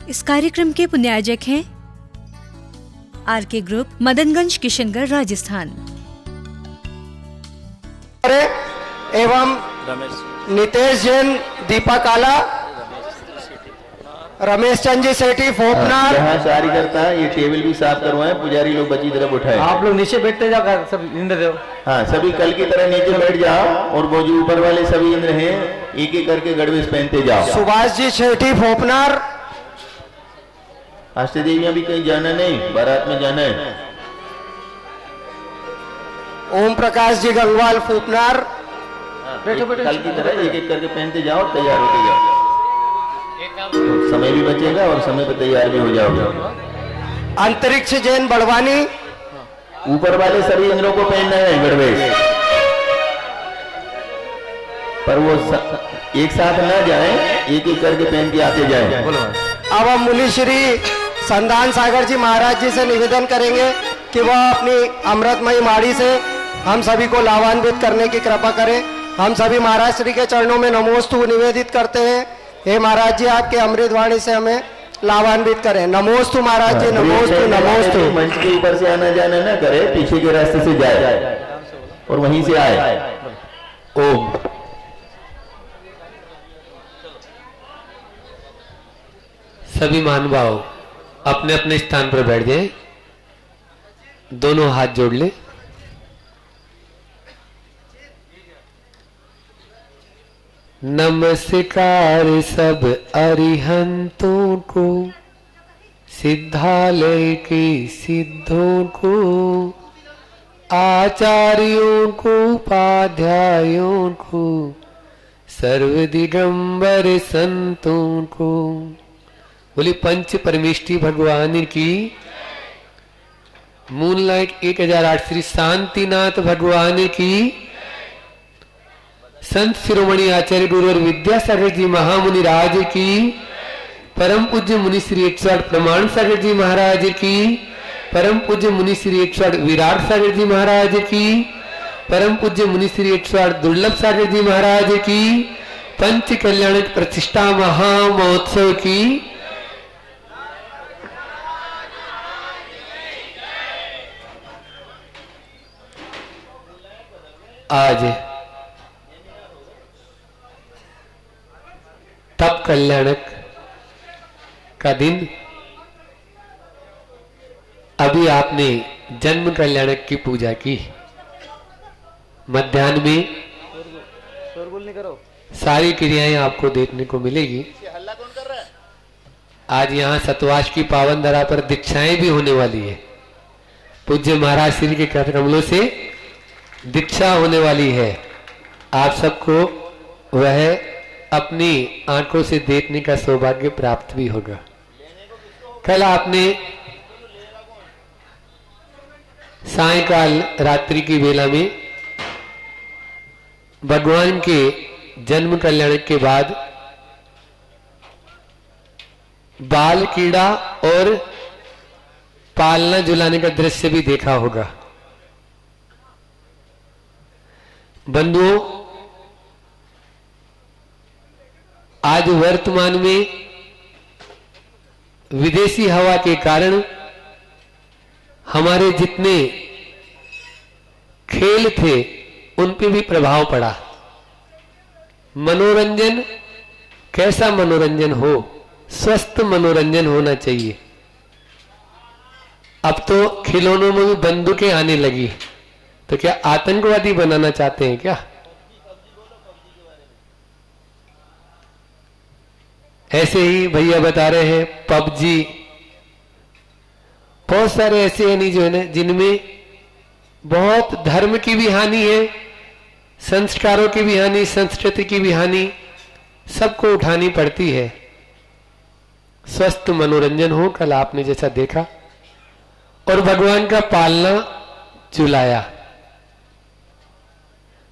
इस कार्यक्रम के पुण्यायोजक हैं आरके ग्रुप, मदनगंज, किशनगढ़, राजस्थान। एवं नितेश जैन, दीपक आला, रमेश चंद जी सेठी, फोपनार। यहाँ सारी करता है, ये टेबल भी साफ करवाएं, पुजारी लोग बची तरफ उठाए। आप लोग नीचे बैठते जाओ, सब इंद्र देव। हाँ, सभी कल की तरह नीचे बैठ जाओ और वो जो ऊपर वाले सभी इंद्र हैं एक एक करके गड़बेज पहनते जाओ। सुभाष जी सेठी, फोपनार। अष्टदेवी अभी कहीं जाना नहीं, बारात में जाना है। ओम प्रकाश जी गंगवाल, फोपनार। बैठो बैठो, कल की तरह एक एक करके पहनते जाओ, तैयार होते जाओ। समय भी बचेगा और समय पर तैयार भी हो जाओगे। अंतरिक्ष जैन, बड़वानी। ऊपर वाले सभी इंद्रों को पहनना है गड़बेज, पर वो एक साथ ना जाए, एक एक करके पहन के आते जाए। अब हम मुनि श्री संधान सागर जी महाराज जी से निवेदन करेंगे कि वह अपनी अमृतमयी माड़ी से हम सभी को लाभान्वित करने की कृपा करें। हम सभी महाराज श्री के चरणों में नमोस्तु निवेदित करते हैं। हे महाराज जी, आपके अमृत वाणी से हमें लाभान्वित करें। नमोस्तु महाराज जी, नमोस्तु नमोस्तु। मंच के ऊपर से आना जाना ना करे, पीछे के रास्ते से जाए और वहीं से आए। ओम। सभी महानुभाव अपने अपने स्थान पर बैठ जाएं, दोनों हाथ जोड़ ले। नमस्कार सब अरिहंतों को, सिद्धालय के सिद्धों को, आचार्यों को, उपाध्यायों को, सर्व दिगंबर संतों को। बोली पंच परमेष्टि भगवान की। मूनलाइट 1008 श्री शांतिनाथ भगवान की। संत शिरोमणि आचार्य गुरुवर विद्यासागर जी महामुनि राज की। परम पूज्य मुनि श्री 108 प्रमाण सागर जी महाराज की। परम पूज्य मुनि श्री 108 विराट सागर जी महाराज की। परम पूज्य मुनि श्री 108 दुर्लभ सागर जी महाराज की। पंच कल्याण प्रतिष्ठा महामहोत्सव की। आज तप कल्याणक का दिन। अभी आपने जन्म कल्याणक की पूजा की। मध्याह्न में सारी क्रियाएं आपको देखने को मिलेगी। आज यहाँ सतवास की पावन धरा पर दीक्षाएं भी होने वाली है। पूज्य महाराज श्री के कर कमलों से दीक्षा होने वाली है। आप सबको वह अपनी आंखों से देखने का सौभाग्य प्राप्त भी होगा। कल आपने सायंकाल रात्रि की वेला में भगवान के जन्म कल्याण के बाद बाल कीड़ा और पालना झुलाने का दृश्य भी देखा होगा। बंधुओं, आज वर्तमान में विदेशी हवा के कारण हमारे जितने खेल थे उन पे भी प्रभाव पड़ा। मनोरंजन कैसा मनोरंजन हो, स्वस्थ मनोरंजन होना चाहिए। अब तो खिलौनों में भी बंदूकें आने लगी, तो क्या आतंकवादी बनाना चाहते हैं क्या? ऐसे ही भैया बता रहे हैं पबजी, बहुत सारे ऐसे हैं जो है ना जिनमें बहुत धर्म की भी हानि है, संस्कारों की भी हानि, संस्कृति की भी हानि, सबको उठानी पड़ती है। स्वस्थ मनोरंजन हो, कल आपने जैसा देखा, और भगवान का पालना झुलाया।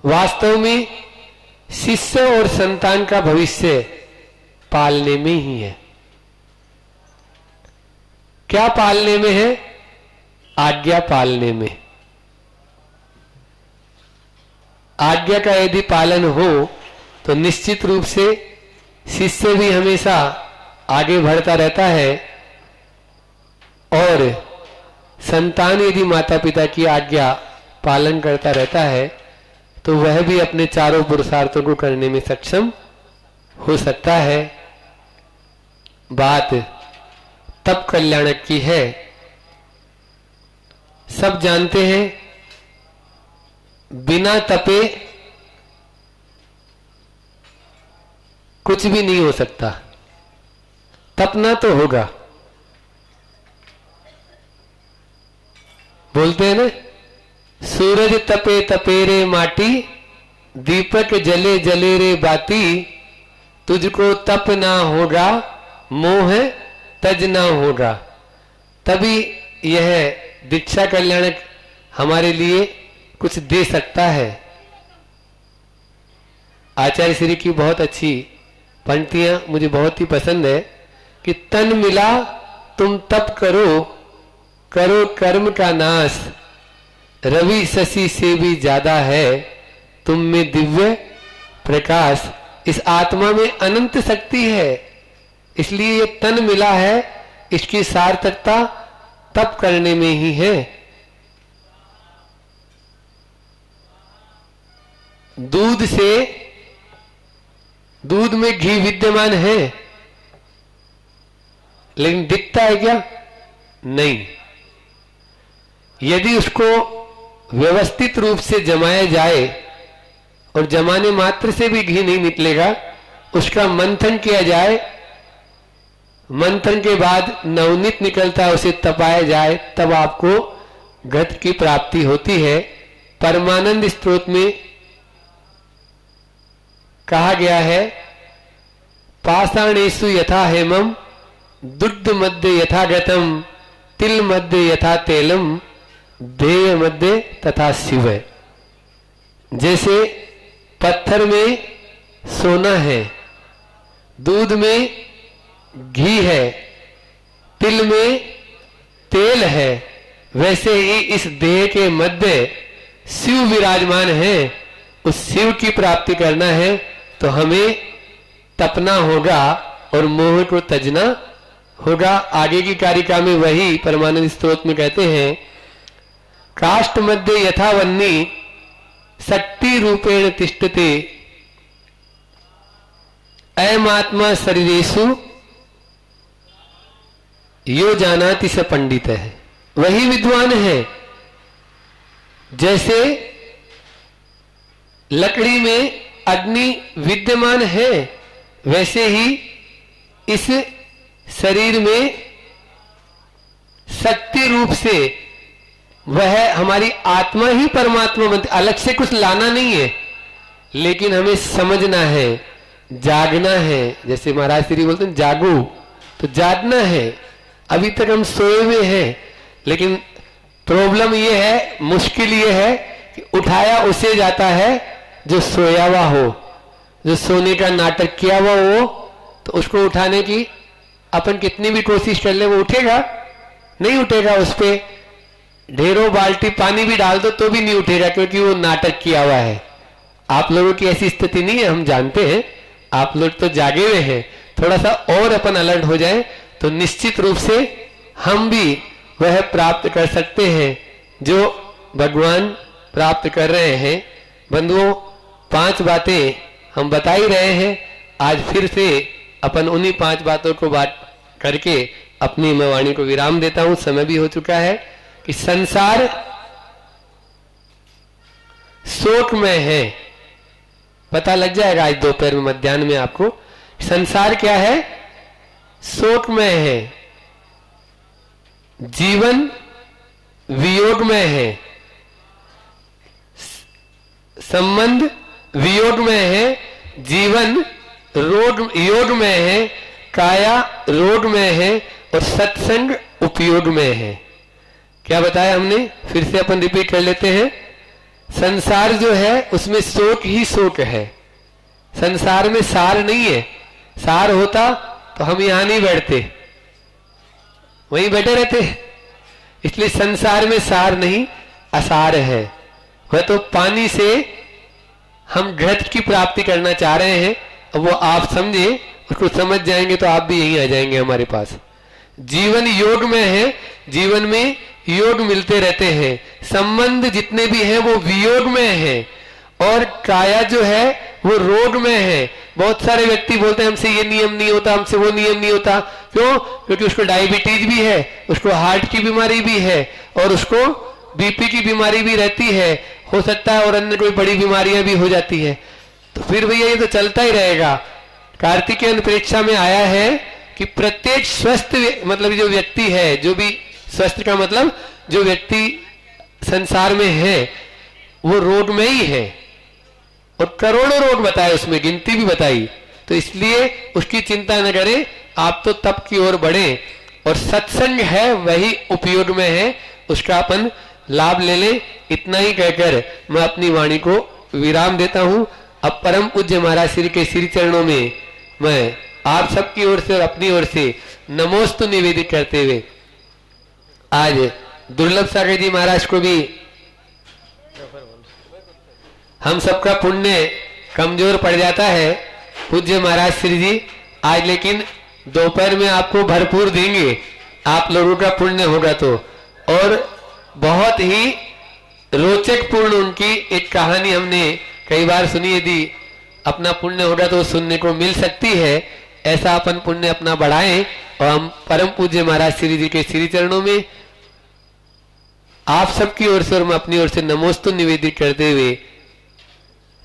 वास्तव में शिष्य और संतान का भविष्य पालने में ही है। क्या पालने में है? आज्ञा पालने में। आज्ञा का यदि पालन हो तो निश्चित रूप से शिष्य भी हमेशा आगे बढ़ता रहता है और संतान यदि माता पिता की आज्ञा पालन करता रहता है तो वह भी अपने चारों पुरुषार्थों को करने में सक्षम हो सकता है। बात तप कल्याणक की है। सब जानते हैं बिना तपे कुछ भी नहीं हो सकता। तपना तो होगा। बोलते हैं ना, सूरज तपे तपे रे माटी, दीपक जले जले रे बाती, तुझको तप ना होगा मोह तज ना होगा। तभी यह दीक्षा कल्याणक हमारे लिए कुछ दे सकता है। आचार्य श्री की बहुत अच्छी पंक्तियां मुझे बहुत ही पसंद है कि तन मिला तुम तप करो, करो कर्म का नाश, रवि शशि से भी ज्यादा है तुम में दिव्य प्रकाश। इस आत्मा में अनंत शक्ति है, इसलिए ये तन मिला है, इसकी सार्थकता तप करने में ही है। दूध में घी विद्यमान है, लेकिन दिखता है क्या? नहीं। यदि उसको व्यवस्थित रूप से जमाया जाए, और जमाने मात्र से भी घी नहीं निकलेगा, उसका मंथन किया जाए, मंथन के बाद नवनीत निकलता है, उसे तपाया जाए, तब आपको घृत की प्राप्ति होती है। परमानंद स्तोत्र में कहा गया है, पाषाणेषु यथा हेमम, दुग्ध मध्य यथा घृतम, तिल मध्य यथा तेलम, देय मध्य तथा शिव। जैसे पत्थर में सोना है, दूध में घी है, तिल में तेल है, वैसे ही इस देह के मध्य शिव विराजमान है। उस शिव की प्राप्ति करना है तो हमें तपना होगा और मोह को तजना होगा। आगे की कारिका में वही परमानंद स्तोत्र में कहते हैं, काष्ठ मध्य यथा वन्नी, शक्ति रूपेण तिष्ठते, अयमात्मा शरीरेषु यो जानाति स पंडित है। वही विद्वान है। जैसे लकड़ी में अग्नि विद्यमान है, वैसे ही इस शरीर में शक्ति रूप से वह हमारी आत्मा ही परमात्मा बनती। अलग से कुछ लाना नहीं है, लेकिन हमें समझना है, जागना है। जैसे महाराज श्री बोलते हैं जागो, तो जागना है। अभी तक हम सोए हुए हैं, लेकिन प्रॉब्लम यह है, मुश्किल यह है कि उठाया उसे जाता है जो सोया हुआ हो, जो सोने का नाटक किया हुआ हो। तो उसको उठाने की अपन कितनी भी कोशिश कर ले, वो उठेगा? नहीं उठेगा। उस पर ढेरों बाल्टी पानी भी डाल दो तो भी नहीं उठेगा, क्योंकि वो नाटक किया हुआ है। आप लोगों की ऐसी स्थिति नहीं है, हम जानते हैं। आप लोग तो जागे हुए हैं। थोड़ा सा और अपन अलर्ट हो जाए तो निश्चित रूप से हम भी वह प्राप्त कर सकते हैं जो भगवान प्राप्त कर रहे हैं। बंधुओं, 5 बातें हम बता ही रहे हैं। आज फिर से अपन उन्हीं 5 बातों को बात करके अपनी मैं वाणी को विराम देता हूं। समय भी हो चुका है कि संसार शोकमय है। पता लग जाएगा आज दोपहर में, मध्याह्न में आपको। संसार क्या है? शोकमय है। जीवन वियोगमय है, संबंध वियोगमय है, जीवन योगमय है, काया रोगमय है और सत्संग उपयोगमय है। क्या बताया हमने? फिर से अपन रिपीट कर लेते हैं। संसार जो है उसमें शोक ही शोक है। संसार में सार नहीं है। सार होता तो हम यहां नहीं बैठते, वहीं बैठे रहते। इसलिए संसार में सार नहीं, असार है। वह तो पानी से हम घृत की प्राप्ति करना चाह रहे हैं, वो आप समझे उसको समझ जाएंगे तो आप भी यहीं आ जाएंगे हमारे पास। जीवन योग में है, जीवन में योग मिलते रहते हैं, संबंध जितने भी हैं वो वियोग में है, और काया जो है वो रोग में है। बहुत सारे व्यक्ति बोलते हैं हमसे ये नियम नहीं होता, हमसे वो नियम नहीं होता। क्यों? क्योंकि उसको डायबिटीज भी है, उसको हार्ट की बीमारी भी है, और उसको बीपी की बीमारी भी रहती है, हो सकता है और अन्य कोई बड़ी बीमारियां भी हो जाती है। तो फिर भैया ये तो चलता ही रहेगा। कार्तिकेय परीक्षा में आया है कि प्रत्येक स्वस्थ मतलब जो व्यक्ति है, जो भी स्वस्थ का मतलब जो व्यक्ति संसार में है वो रोग में ही है, और करोड़ों रोग बताए, उसमें गिनती भी बताई। तो इसलिए उसकी चिंता न करें, आप तो तप की ओर बढ़े, और सत्संग है वही उपयोग में है, उसका अपन लाभ ले लें। इतना ही कहकर मैं अपनी वाणी को विराम देता हूं। अब परम पूज्य महाराज श्री के श्री चरणों में मैं आप सबकी ओर से और अपनी ओर से नमोस्तु निवेदित करते हुए आज दुर्लभ सागर जी महाराज को भी, हम सबका पुण्य कमजोर पड़ जाता है पूज्य महाराज श्री जी आज, लेकिन दोपहर में आपको भरपूर देंगे, आप लोगों का पुण्य होगा तो। और बहुत ही रोचक पूर्ण उनकी एक कहानी हमने कई बार सुनी, यदि अपना पुण्य होगा तो सुनने को मिल सकती है। ऐसा अपन पुण्य अपना बढ़ाएं, और हम परम पूज्य महाराज श्री जी के श्री चरणों में आप सबकी ओर से और मैं अपनी ओर से नमोस्तु निवेदित करते हुए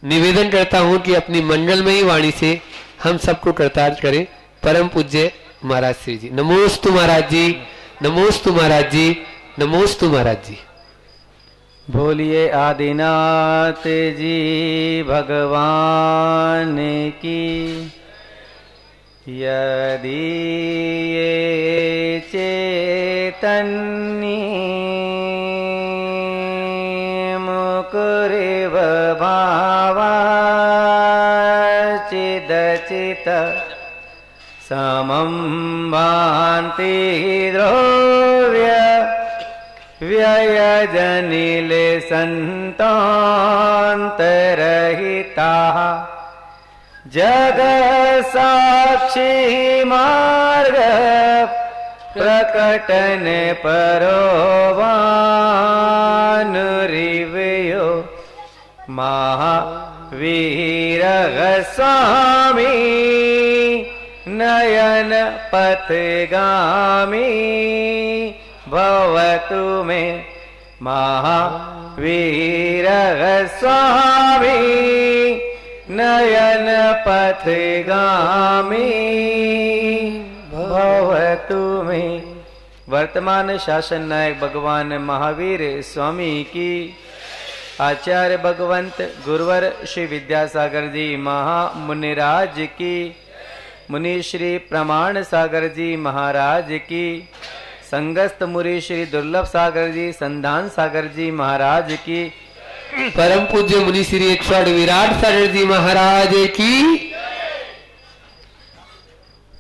निवेदन करता हूं कि अपनी मंगलमयी वाणी से हम सबको कृतार्थ करें। परम पूज्य महाराज श्री जी। नमोस्तु महाराज जी, नमोस्तु महाराज जी, नमोस्तु महाराज जी। बोलिए आदिनाथ जी भगवान की। यदि ये चैतन्य मुकुरिव भावा चिदचित समं भान्ति द्रव्य व्ययजनिले संतान्तरहिताः जगत्साक्षी मार्ग प्रकटन परोवानुरिवयो महावीर स्वामी नयन पथगामी भवतु मे महावीर स्वामी नयन पथगामी भवतु मे। वर्तमान शासन नायक भगवान महावीर स्वामी की, आचार्य भगवंत गुरुवर श्री विद्यासागर जी महामुनिराज की, मुनि श्री प्रमाण सागर जी महाराज की, संगस्त मुनि श्री दुर्लभ सागर जी संधान सागर जी महाराज की, परम पूज्य मुनि श्री 108 विराट सागर जी महाराज की।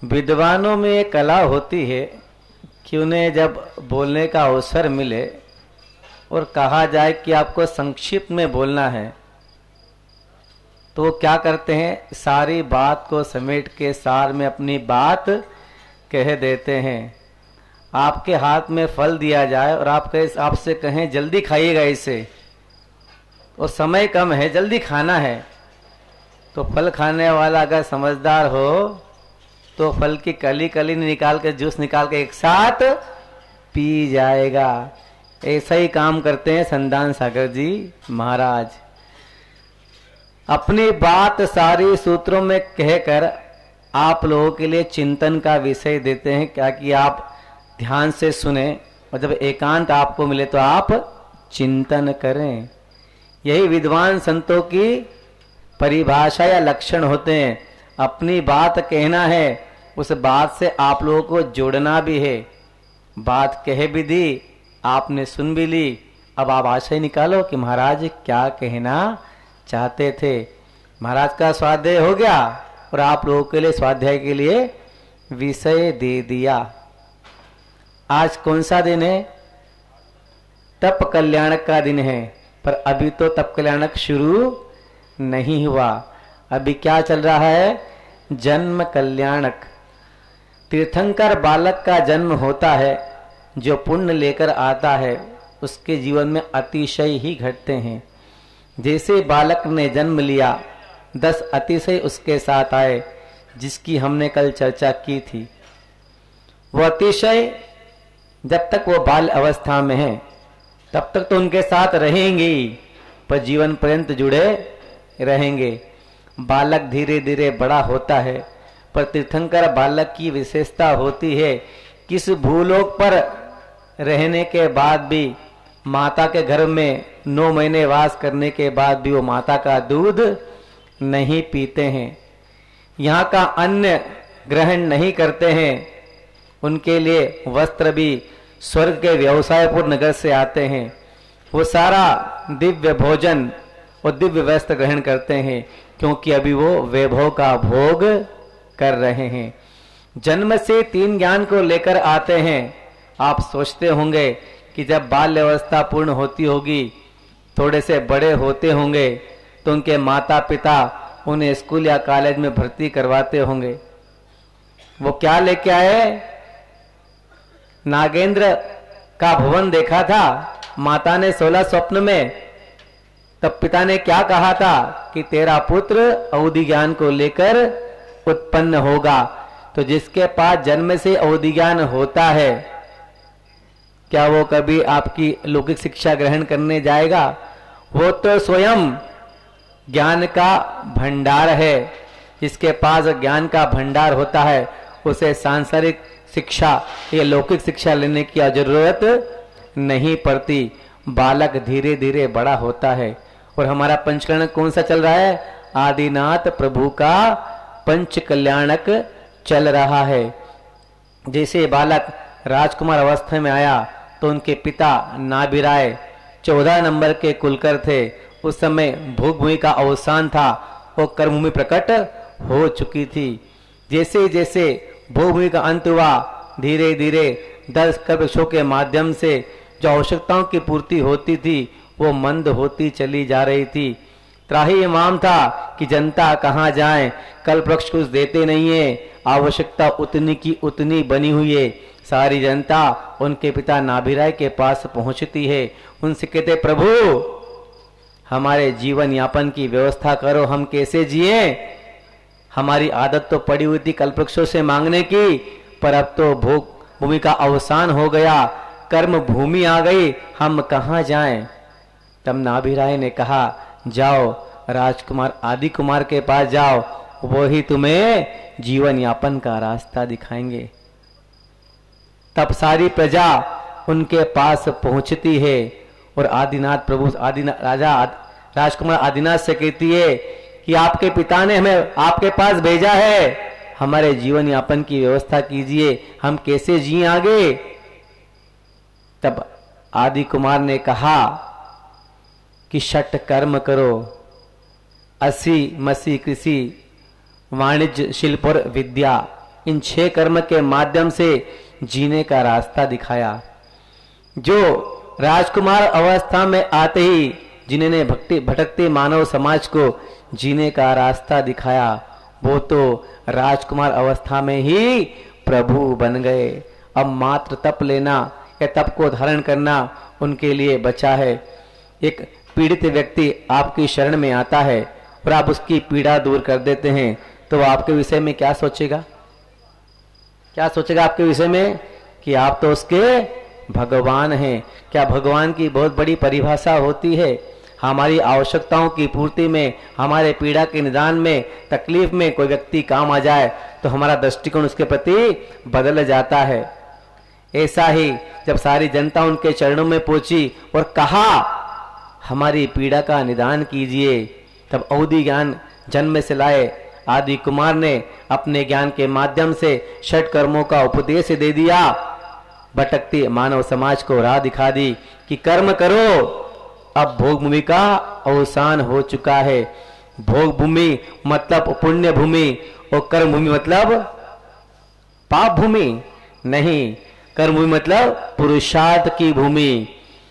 विद्वानों में एक कला होती है कि उन्हें जब बोलने का अवसर मिले और कहा जाए कि आपको संक्षिप्त में बोलना है, तो वो क्या करते हैं, सारी बात को समेट के सार में अपनी बात कह देते हैं। आपके हाथ में फल दिया जाए और आपसे कहें जल्दी खाइएगा इसे, और समय कम है, जल्दी खाना है, तो फल खाने वाला अगर समझदार हो तो फल की कली कली निकाल के जूस निकाल के एक साथ पी जाएगा। ऐसा ही काम करते हैं संधान सागर जी महाराज। अपनी बात सारी सूत्रों में कहकर आप लोगों के लिए चिंतन का विषय देते हैं, क्या कि आप ध्यान से सुने, और जब एकांत आपको मिले तो आप चिंतन करें। यही विद्वान संतों की परिभाषा या लक्षण होते हैं। अपनी बात कहना है, उस बात से आप लोगों को जोड़ना भी है। बात कह भी दी, आपने सुन भी ली, अब आप आशय निकालो कि महाराज क्या कहना चाहते थे। महाराज का स्वाध्याय हो गया और आप लोगों के लिए स्वाध्याय के लिए विषय दे दिया। आज कौन सा दिन है? तप कल्याणक का दिन है, पर अभी तो तप कल्याणक शुरू नहीं हुआ। अभी क्या चल रहा है? जन्म कल्याणक। तीर्थंकर बालक का जन्म होता है, जो पुण्य लेकर आता है उसके जीवन में अतिशय ही घटते हैं। जैसे बालक ने जन्म लिया 10 अतिशय उसके साथ आए, जिसकी हमने कल चर्चा की थी। वो अतिशय जब तक वो बाल अवस्था में है तब तक तो उनके साथ रहेंगे ही, पर जीवन पर्यंत जुड़े रहेंगे। बालक धीरे धीरे बड़ा होता है, पर तीर्थंकर बालक की विशेषता होती है किस भूलोक पर रहने के बाद भी, माता के घर में 9 महीने वास करने के बाद भी वो माता का दूध नहीं पीते हैं, यहाँ का अन्न ग्रहण नहीं करते हैं। उनके लिए वस्त्र भी स्वर्ग के व्यवसायपुर नगर से आते हैं। वो सारा दिव्य भोजन और दिव्य वस्त्र ग्रहण करते हैं, क्योंकि अभी वो वैभव का भोग कर रहे हैं। जन्म से 3 ज्ञान को लेकर आते हैं। आप सोचते होंगे कि जब बाल्य अवस्था पूर्ण होती होगी, थोड़े से बड़े होते होंगे, तो उनके माता पिता उन्हें स्कूल या कॉलेज में भर्ती करवाते होंगे। वो क्या लेके आए? नागेंद्र का भवन देखा था माता ने 16 स्वप्न में, तब पिता ने क्या कहा था कि तेरा पुत्र अवधि ज्ञान को लेकर उत्पन्न होगा। तो जिसके पास जन्म से अवधि ज्ञान होता है, क्या वो कभी आपकी लौकिक शिक्षा ग्रहण करने जाएगा? वो तो स्वयं ज्ञान का भंडार है। जिसके पास ज्ञान का भंडार होता है उसे सांसारिक शिक्षा या लौकिक शिक्षा लेने की जरूरत नहीं पड़ती। बालक धीरे धीरे बड़ा होता है। और हमारा पंचकरण कौन सा चल रहा है? आदिनाथ प्रभु का पंच कल्याणक चल रहा है। जैसे बालक राजकुमार अवस्था में आया तो उनके पिता नाभिराय 14 नंबर के कुलकर थे। उस समय भोगभूमि का अवसान था और कर्मभूमि प्रकट हो चुकी थी। जैसे जैसे भोगभूमि का अंत हुआ, धीरे धीरे 10 कल्पवृक्षों के माध्यम से जो आवश्यकताओं की पूर्ति होती थी वो मंद होती चली जा रही थी। त्राही इमाम था कि जनता कहाँ जाए, कल्पवृक्ष कुछ देते नहीं है, आवश्यकता उतनी की उतनी बनी हुई है। सारी जनता उनके पिता नाभिराय के पास पहुंचती है। उनसे कहते प्रभु हमारे जीवन यापन की व्यवस्था करो, हम कैसे जिए? हमारी आदत तो पड़ी हुई थी कल्पवृक्षों से मांगने की, पर अब तो भोग भूमि का अवसान हो गया, कर्म भूमि आ गई, हम कहाँ जाएं? तब नाभिराय ने कहा जाओ राजकुमार आदि कुमार के पास जाओ, वो ही तुम्हें जीवन यापन का रास्ता दिखाएंगे। तब सारी प्रजा उनके पास पहुंचती है और आदिनाथ प्रभु राजकुमार आदिनाथ से कहती है कि आपके पिता ने हमें आपके पास भेजा है, हमारे जीवन यापन की व्यवस्था कीजिए, हम कैसे जिए आगे? तब आदि कुमार ने कहा कि 6 कर्म करो, 80 मसी कृषि वाणिज्य शिल्प और विद्या, इन 6 कर्म के माध्यम से जीने का रास्ता दिखाया। जो राजकुमार अवस्था में आते ही जिन्होंने भटकते मानव समाज को जीने का रास्ता दिखाया, वो तो राजकुमार अवस्था में ही प्रभु बन गए। अब मात्र तप लेना या तप को धारण करना उनके लिए बचा है। एक पीड़ित व्यक्ति आपकी शरण में आता है और आप उसकी पीड़ा दूर कर देते हैं, तो वो आपके विषय में क्या सोचेगा? क्या सोचेगा आपके विषय में? कि आप तो उसके भगवान हैं। क्या भगवान की बहुत बड़ी परिभाषा होती है। हमारी आवश्यकताओं की पूर्ति में, हमारे पीड़ा के निदान में, तकलीफ में कोई व्यक्ति काम आ जाए तो हमारा दृष्टिकोण उसके प्रति बदल जाता है। ऐसा ही जब सारी जनता उनके चरणों में पहुंची और कहा हमारी पीड़ा का निदान कीजिए, तब अवधि ज्ञान जन्म से लाए आदि कुमार ने अपने ज्ञान के माध्यम से 6 कर्मों का उपदेश दे दिया। भटकती मानव समाज को राह दिखा दी कि कर्म करो, अब भोग भूमि का अवसान हो चुका है। भोग भूमि मतलब पुण्य भूमि और कर्म भूमि मतलब पाप भूमि नहीं। कर्म भूमि मतलब पुरुषार्थ की भूमि।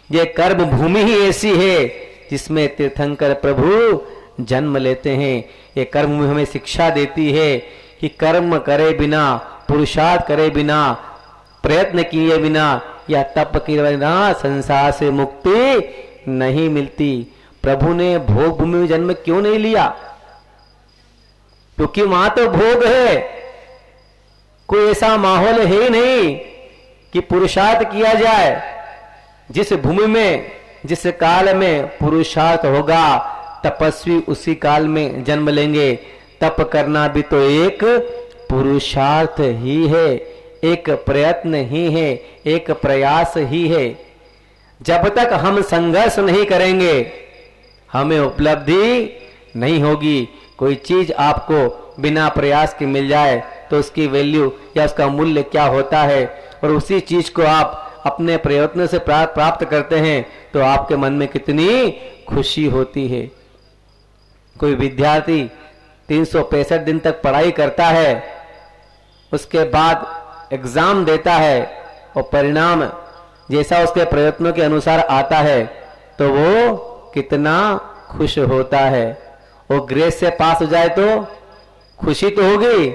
ये कर्म भूमि ही ऐसी है जिसमें तीर्थंकर प्रभु जन्म लेते हैं। ये कर्म भूमि हमें शिक्षा देती है कि कर्म करे बिना, पुरुषार्थ करे बिना, प्रयत्न किए बिना या तप किए बिना संसार से मुक्ति नहीं मिलती। प्रभु ने भोग भूमि में जन्म क्यों नहीं लिया? क्योंकि वहां तो भोग है, कोई ऐसा माहौल है ही नहीं कि पुरुषार्थ किया जाए। जिस भूमि में, जिस काल में पुरुषार्थ होगा, तपस्वी उसी काल में जन्म लेंगे। तप करना भी तो एक पुरुषार्थ ही है, एक प्रयत्न ही है, एक प्रयास ही है। जब तक हम संघर्ष नहीं करेंगे हमें उपलब्धि नहीं होगी। कोई चीज आपको बिना प्रयास के मिल जाए तो उसकी वैल्यू या उसका मूल्य क्या होता है, और उसी चीज को आप अपने प्रयत्न से प्राप्त करते हैं तो आपके मन में कितनी खुशी होती है। कोई विद्यार्थी 365 दिन तक पढ़ाई करता है, उसके बाद एग्जाम देता है और परिणाम जैसा उसके प्रयत्नों के अनुसार आता है तो वो कितना खुश होता है। वो ग्रेस से पास हो जाए तो खुशी तो होगी,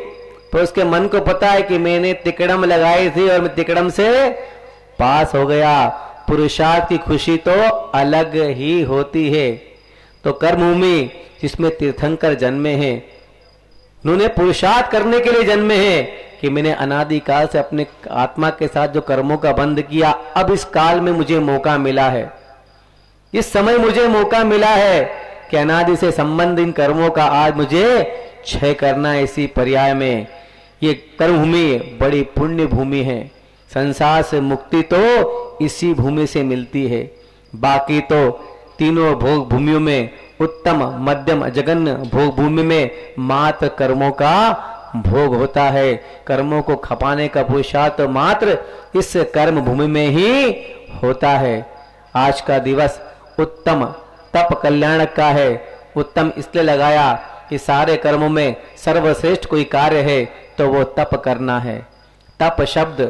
पर उसके मन को पता है कि मैंने तिकड़म लगाई थी और मैं तिकड़म से पास हो गया। पुरुषार्थ की खुशी तो अलग ही होती है। तो कर्मभूमि जिसमें तीर्थंकर जन्मे हैं, उन्होंने पुरुषार्थ करने के लिए जन्मे हैं कि मैंने अनादिकाल से अपने आत्मा के साथ जो कर्मों का बंध किया, अब इस काल में मुझे मौका मिला है, इस समय मुझे मौका मिला है कि अनादि से संबंध इन कर्मों का आज मुझे क्षय करना है। इसी पर्याय में ये कर्मभूमि बड़ी पुण्य भूमि है। संसार से मुक्ति तो इसी भूमि से मिलती है। बाकी तो तीनों भोग भूमियों में, उत्तम, मध्यम, जघन्य भोग भूमि में मात्र कर्मों का भोग होता है। कर्मों को खपाने का पुरुषार्थ तो मात्र इस कर्म भूमि में ही होता है। आज का दिवस उत्तम तप कल्याण का है। उत्तम इसलिए लगाया कि सारे कर्मों में सर्वश्रेष्ठ कोई कार्य है तो वो तप करना है। तप शब्द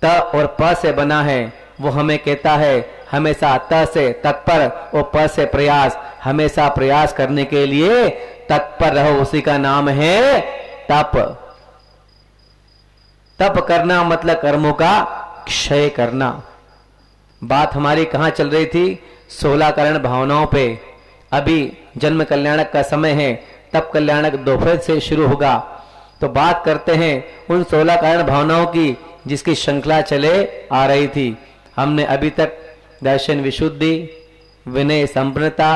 त और प से बना है। वो हमें कहता है हमेशा त से तत्पर और प से प्रयास, हमेशा प्रयास करने के लिए तत्पर रहो, उसी का नाम है तप। तप करना मतलब कर्मों का क्षय करना। बात हमारी कहां चल रही थी? 16 कारण भावनाओं पे। अभी जन्म कल्याणक का समय है, तप कल्याणक दोपहर से शुरू होगा। तो बात करते हैं उन 16 कारण भावनाओं की जिसकी श्रृंखला चले आ रही थी। हमने अभी तक दर्शन विशुद्धि, विनय संपन्नता,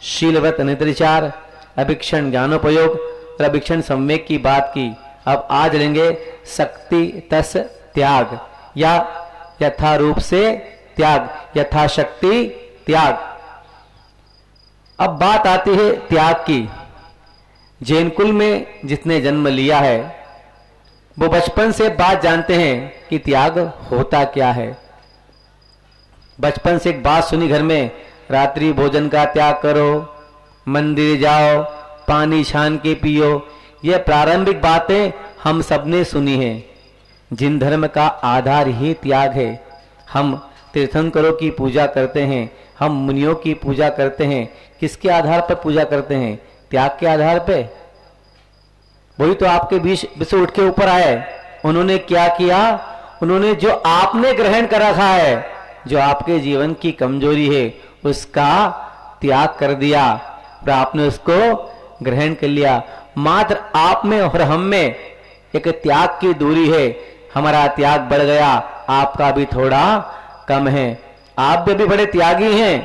शीलव्रत नित्याचार, अभिक्षण ज्ञानोपयोग और अभिक्षण संवेग की बात की। अब आज लेंगे शक्ति तस त्याग या यथारूप से त्याग, यथाशक्ति त्याग। अब बात आती है त्याग की। जैन कुल में जिसने जन्म लिया है वो बचपन से बात जानते हैं कि त्याग होता क्या है। बचपन से एक बात सुनी घर में, रात्रि भोजन का त्याग करो, मंदिर जाओ, पानी छान के पियो। ये प्रारंभिक बातें हम सबने सुनी हैं। जिन धर्म का आधार ही त्याग है। हम तीर्थंकरों की पूजा करते हैं, हम मुनियों की पूजा करते हैं। किसके आधार पर पूजा करते हैं? त्याग के आधार पे। वही तो आपके बीच से उठ के ऊपर आए। उन्होंने क्या किया? उन्होंने जो आपने ग्रहण कर रखा है, जो आपके जीवन की कमजोरी है, उसका त्याग कर दिया और आपने उसको ग्रहण कर लिया। मात्र आप में और हम में एक त्याग की दूरी है। हमारा त्याग बढ़ गया, आपका भी थोड़ा कम है। आप भी अभी बड़े त्यागी हैं।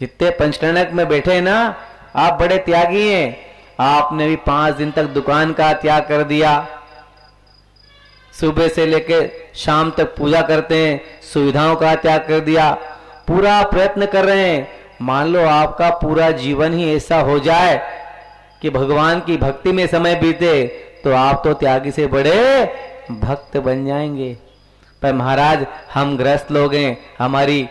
जितने पंचकर्णक में बैठे हैं ना, आप बड़े त्यागी हैं। आपने भी 5 दिन तक दुकान का त्याग कर दिया। सुबह से लेकर शाम तक पूजा करते हैं, सुविधाओं का त्याग कर दिया। पूरा प्रयत्न कर रहे हैं। मान लो आपका पूरा जीवन ही ऐसा हो जाए कि भगवान की भक्ति में समय बीते, तो आप तो त्यागी से बड़े भक्त बन जाएंगे। पर महाराज, हम गृहस्थ लोग हैं, हमारी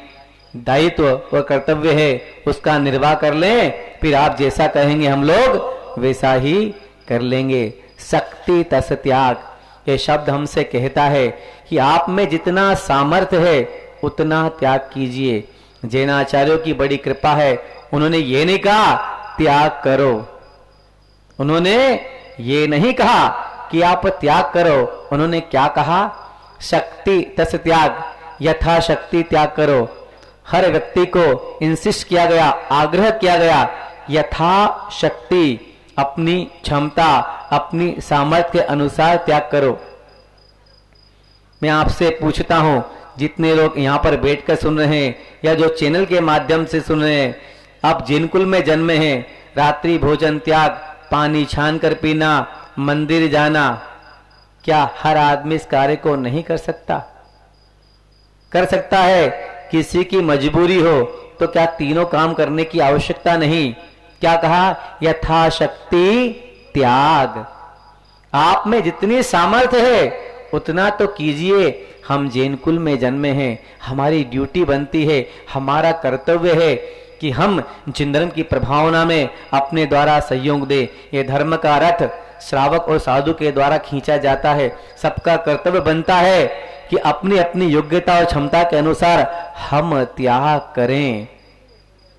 दायित्व और कर्तव्य है, उसका निर्वाह कर लें, फिर आप जैसा कहेंगे हम लोग वैसा ही कर लेंगे। शक्ति तस त्याग, ये शब्द हमसे कहता है कि आप में जितना सामर्थ्य है उतना त्याग कीजिए। जैनाचार्यों की बड़ी कृपा है, उन्होंने ये नहीं कहा त्याग करो, उन्होंने ये नहीं कहा कि आप त्याग करो, उन्होंने क्या कहा? शक्ति तस त्याग, यथा शक्ति त्याग करो। हर व्यक्ति को इंसिस्ट किया गया, आग्रह किया गया, यथा शक्ति, अपनी क्षमता, अपनी सामर्थ्य के अनुसार त्याग करो। मैं आपसे पूछता हूं, जितने लोग यहां पर बैठकर सुन रहे हैं या जो चैनल के माध्यम से सुन रहे हैं, आप जिन कुल में जन्मे हैं, रात्रि भोजन त्याग, पानी छान कर पीना, मंदिर जाना, क्या हर आदमी इस कार्य को नहीं कर सकता? कर सकता है। किसी की मजबूरी हो तो क्या तीनों काम करने की आवश्यकता नहीं? क्या कहा? यथाशक्ति त्याग। आप में जितनी सामर्थ्य है उतना तो कीजिए। हम जैन कुल में जन्मे हैं, हमारी ड्यूटी बनती है, हमारा कर्तव्य है कि हम जिन धर्म की प्रभावना में अपने द्वारा सहयोग दे। ये धर्म का रथ श्रावक और साधु के द्वारा खींचा जाता है। सबका कर्तव्य बनता है कि अपनी अपनी योग्यता और क्षमता के अनुसार हम त्याग करें।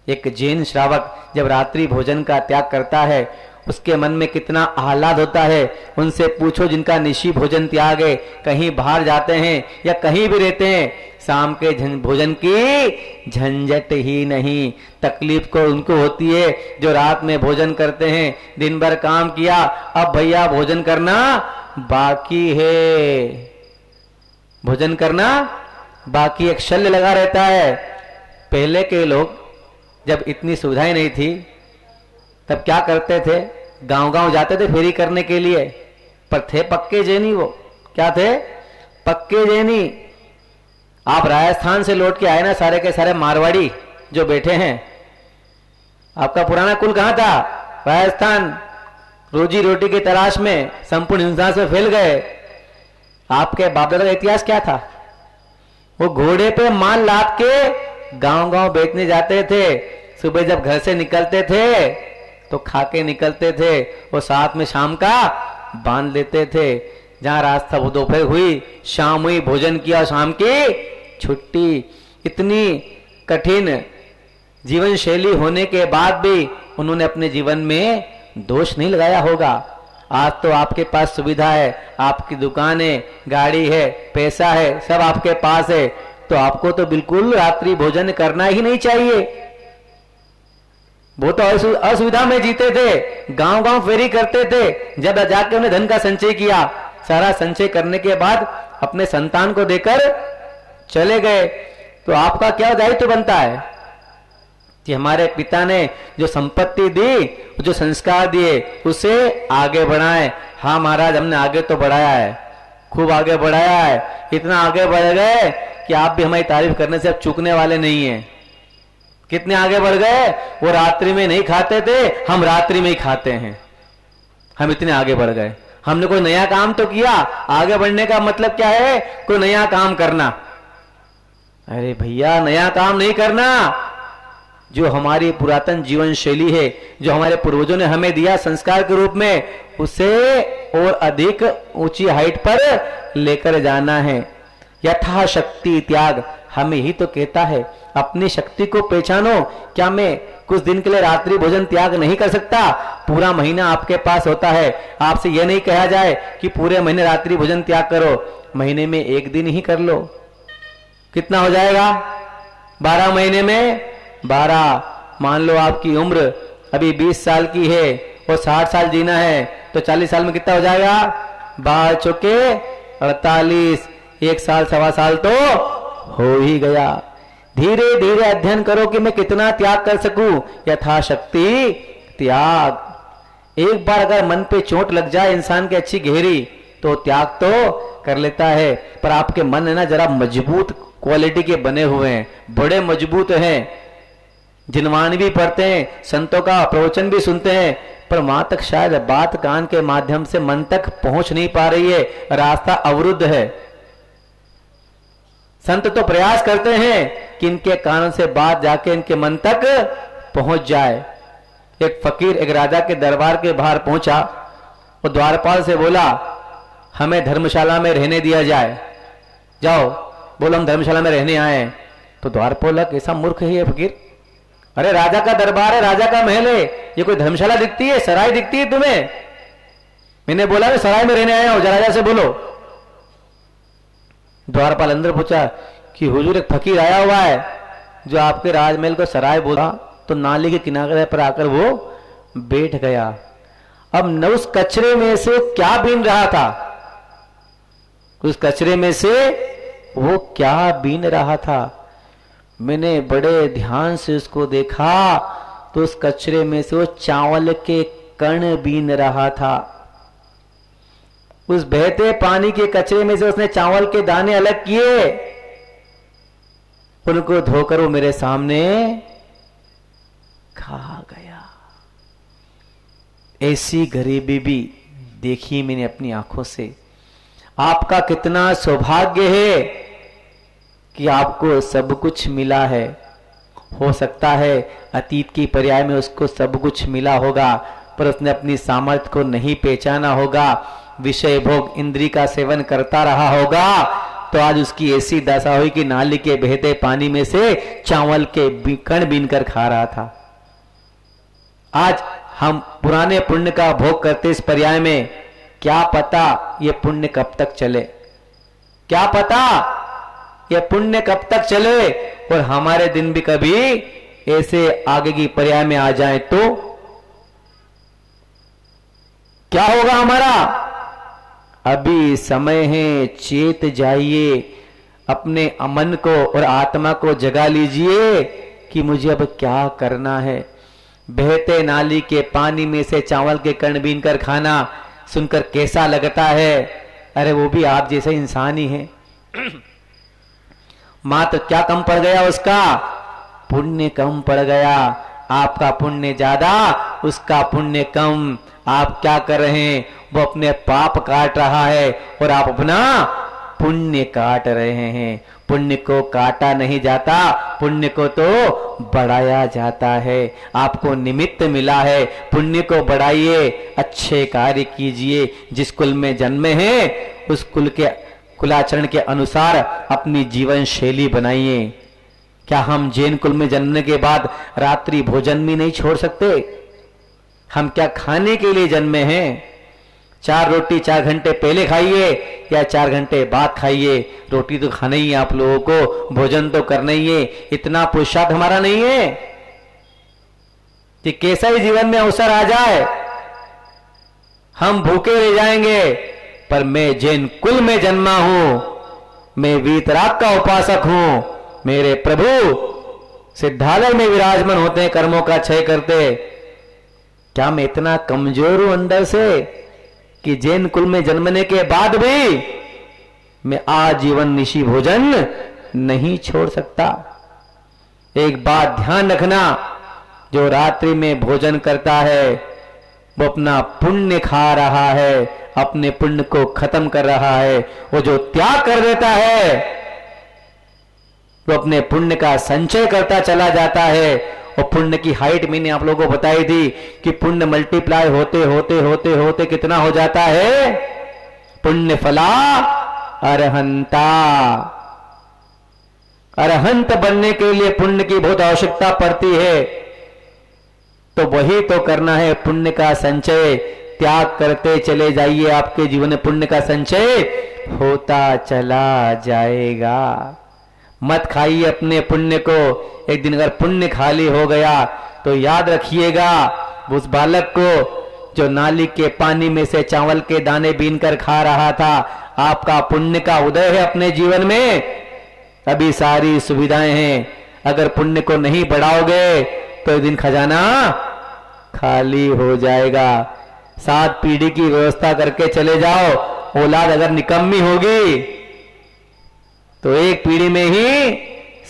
एक जैन श्रावक जब रात्रि भोजन का त्याग करता है, उसके मन में कितना आह्लाद होता है। उनसे पूछो जिनका निशी भोजन त्याग है, कहीं बाहर जाते हैं या कहीं भी रहते हैं, शाम के भोजन की झंझट ही नहीं, तकलीफ को उनको होती है। जो रात में भोजन करते हैं, दिन भर काम किया, अब भैया भोजन करना बाकी है, भोजन करना बाकी, एक शल्य लगा रहता है। पहले के लोग जब इतनी सुविधाएं नहीं थी तब क्या करते थे? गांव-गांव जाते थे फेरी करने के लिए, पर थे पक्के जैनी। वो क्या थे? पक्के जैनी। आप राजस्थान से लौट के आए ना, सारे के सारे मारवाड़ी जो बैठे हैं, आपका पुराना कुल कहां था? राजस्थान। रोजी रोटी की तलाश में संपूर्ण हिंसा से फैल गए। आपके बाप दादा का इतिहास क्या था? वो घोड़े पे माल लाद के गांव-गांव बेचने जाते थे। सुबह जब घर से निकलते थे तो खा के निकलते थे, वो साथ में शाम का बांध लेते थे। जहां रास्ता वो दोपहर हुई, शाम हुई, भोजन किया, शाम की छुट्टी। इतनी कठिन जीवन शैली होने के बाद भी उन्होंने अपने जीवन में दोष नहीं लगाया होगा। आज तो आपके पास सुविधा है, आपकी दुकान है, गाड़ी है, पैसा है, सब आपके पास है, तो आपको तो बिल्कुल रात्रि भोजन करना ही नहीं चाहिए। वो तो असुविधा में जीते थे, गांव-गांव फेरी करते थे। जब जाके उन्हें धन का संचय किया, सारा संचय करने के बाद अपने संतान को देकर चले गए। तो आपका क्या दायित्व बनता है कि हमारे पिता ने जो संपत्ति दी, जो संस्कार दिए, उसे आगे बढ़ाएं। हाँ महाराज, हमने आगे तो बढ़ाया है, खूब आगे बढ़ाया है। इतना आगे बढ़ गए कि आप भी हमारी तारीफ करने से अब चूकने वाले नहीं हैं। कितने आगे बढ़ गए? वो रात्रि में नहीं खाते थे, हम रात्रि में ही खाते हैं। हम इतने आगे बढ़ गए। हमने कोई नया काम तो किया। आगे बढ़ने का मतलब क्या है? कोई नया काम करना। अरे भैया, नया काम नहीं करना। जो हमारी पुरातन जीवन शैली है, जो हमारे पूर्वजों ने हमें दिया संस्कार के रूप में, उसे और अधिक ऊंची हाइट पर लेकर जाना है। यथाशक्ति त्याग हमें ही तो कहता है, अपनी शक्ति को पहचानो। क्या मैं कुछ दिन के लिए रात्रि भोजन त्याग नहीं कर सकता? पूरा महीना आपके पास होता है, आपसे यह नहीं कहा जाए कि पूरे महीने रात्रि भोजन त्याग करो। महीने में एक दिन ही कर लो, कितना हो जाएगा? 12 महीने में 12। मान लो आपकी उम्र अभी 20 साल की है और 60 साल जीना है, तो 40 साल में कितना हो जाएगा? 12 चौके 48, 1 साल सवा साल तो हो ही गया। धीरे धीरे अध्ययन करो कि मैं कितना त्याग कर सकूं। यथाशक्ति त्याग। एक बार अगर मन पे चोट लग जाए इंसान की अच्छी गहरी, तो त्याग तो कर लेता है। पर आपके मन है ना, जरा मजबूत क्वालिटी के बने हुए हैं, बड़े मजबूत हैं, जिनवाणी भी पढ़ते हैं, संतों का प्रवचन भी सुनते हैं, पर वहां तक शायद बात कान के माध्यम से मन तक पहुंच नहीं पा रही है, रास्ता अवरुद्ध है। संत तो प्रयास करते हैं कि इनके कानों से बात जाके इनके मन तक पहुंच जाए। एक फकीर एक राजा के दरबार के बाहर पहुंचा, वो द्वारपाल से बोला, हमें धर्मशाला में रहने दिया जाए। जाओ, बोलो हम धर्मशाला में रहने आए। तो द्वारपाल कैसा मूर्ख है ये फकीर, अरे राजा का दरबार है, राजा का महल है, ये कोई धर्मशाला दिखती है, सराय दिखती है तुम्हें? मैंने बोला मैं सराय में रहने आया हूं, जरा से बोलो। द्वारपाल अंदर पूछा कि हुजूर एक फकीर आया हुआ है जो आपके राजमहल को सराय बोला, तो नाली के किनारे पर आकर वो बैठ गया। अब न उस कचरे में से क्या बीन रहा था, उस कचरे में से वो क्या बीन रहा था। मैंने बड़े ध्यान से उसको देखा तो उस कचरे में से वो चावल के कण बीन रहा था। उस बहते पानी के कचरे में से उसने चावल के दाने अलग किए, उनको धोकर वो मेरे सामने खा गया। ऐसी गरीबी भी देखी मैंने अपनी आंखों से। आपका कितना सौभाग्य है कि आपको सब कुछ मिला है। हो सकता है अतीत की पर्याय में उसको सब कुछ मिला होगा, पर उसने अपनी सामर्थ्य को नहीं पहचाना होगा, विषय भोग इंद्री का सेवन करता रहा होगा, तो आज उसकी ऐसी दशा हुई कि नाली के बहते पानी में से चावल के कण बीन कर खा रहा था। आज हम पुराने पुण्य का भोग करते इस पर्याय में, क्या पता ये पुण्य कब तक चले, क्या पता ये पुण्य कब तक चले और हमारे दिन भी कभी ऐसे आगे की पर्याय में आ जाए तो क्या होगा हमारा। अभी समय है, चेत जाइए, अपने मन को और आत्मा को जगा लीजिए कि मुझे अब क्या करना है। बहते नाली के पानी में से चावल के कण बीन कर खाना सुनकर कैसा लगता है। अरे वो भी आप जैसे इंसान ही है। मात्र क्या कम पड़ गया, उसका पुण्य कम पड़ गया। आपका पुण्य ज्यादा, उसका पुण्य कम। आप क्या कर रहे हैं, वो अपने पाप काट रहा है और आप अपना पुण्य काट रहे हैं। पुण्य को काटा नहीं जाता, पुण्य को तो बढ़ाया जाता है। आपको निमित्त मिला है, पुण्य को बढ़ाइए, अच्छे कार्य कीजिए। जिस कुल में जन्मे हैं उस कुल के कुलाचरण के अनुसार अपनी जीवन शैली बनाइए। क्या हम जैन कुल में जन्मने के बाद रात्रि भोजन भी नहीं छोड़ सकते? हम क्या खाने के लिए जन्मे हैं? 4 रोटी 4 घंटे पहले खाइए या 4 घंटे बाद खाइए, रोटी तो खाना ही है आप लोगों को, भोजन तो करना ही है। इतना पुरुषार्थ हमारा नहीं है कि कैसा ही जीवन में अवसर आ जाए हम भूखे रह जाएंगे। पर मैं जैन कुल में जन्मा हूं, मैं वीतराग का उपासक हूं। मेरे प्रभु सिद्धालय में विराजमान होते हैं, कर्मों का क्षय करते। क्या मैं इतना कमजोर हूं अंदर से कि जैन कुल में जन्मने के बाद भी मैं आजीवन निशी भोजन नहीं छोड़ सकता? एक बात ध्यान रखना, जो रात्रि में भोजन करता है वो अपना पुण्य खा रहा है, अपने पुण्य को खत्म कर रहा है। वो जो त्याग कर देता है वो अपने पुण्य का संचय करता चला जाता है। और पुण्य की हाइट मैंने आप लोगों को बताई थी कि पुण्य मल्टीप्लाई होते होते होते होते कितना हो जाता है? पुण्य फला अरहंता। अरहंत बनने के लिए पुण्य की बहुत आवश्यकता पड़ती है, तो वही तो करना है, पुण्य का संचय। त्याग करते चले जाइए, आपके जीवन में पुण्य का संचय होता चला जाएगा। मत खाइए अपने पुण्य को। एक दिन अगर पुण्य खाली हो गया तो याद रखिएगा उस बालक को जो नाली के पानी में से चावल के दाने बीन कर खा रहा था। आपका पुण्य का उदय है अपने जीवन में, अभी सारी सुविधाएं हैं। अगर पुण्य को नहीं बढ़ाओगे तो एक दिन खजाना खाली हो जाएगा। 7 पीढ़ी की व्यवस्था करके चले जाओ, औलाद अगर निकम्मी होगी तो 1 पीढ़ी में ही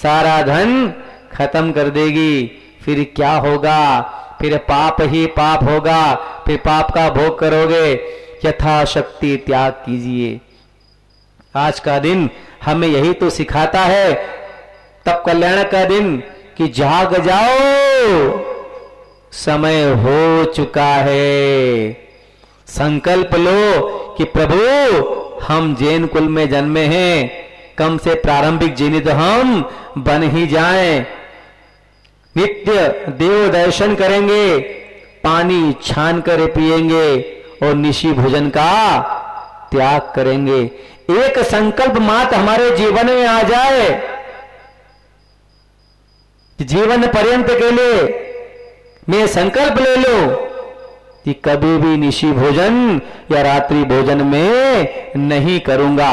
सारा धन खत्म कर देगी। फिर क्या होगा? फिर पाप ही पाप होगा, फिर पाप का भोग करोगे। यथाशक्ति त्याग कीजिए। आज का दिन हमें यही तो सिखाता है, तब कल्याण का दिन कि जाग जाओ, समय हो चुका है। संकल्प लो कि प्रभु हम जैन कुल में जन्मे हैं, कम से प्रारंभिक जैनी तो हम बन ही जाएं। नित्य देव दर्शन करेंगे, पानी छान कर पिएंगे और निशी भोजन का त्याग करेंगे। एक संकल्प मात्र हमारे जीवन में आ जाए, जीवन पर्यंत के लिए मैं संकल्प ले लो कि कभी भी निशी भोजन या रात्रि भोजन में नहीं करूंगा।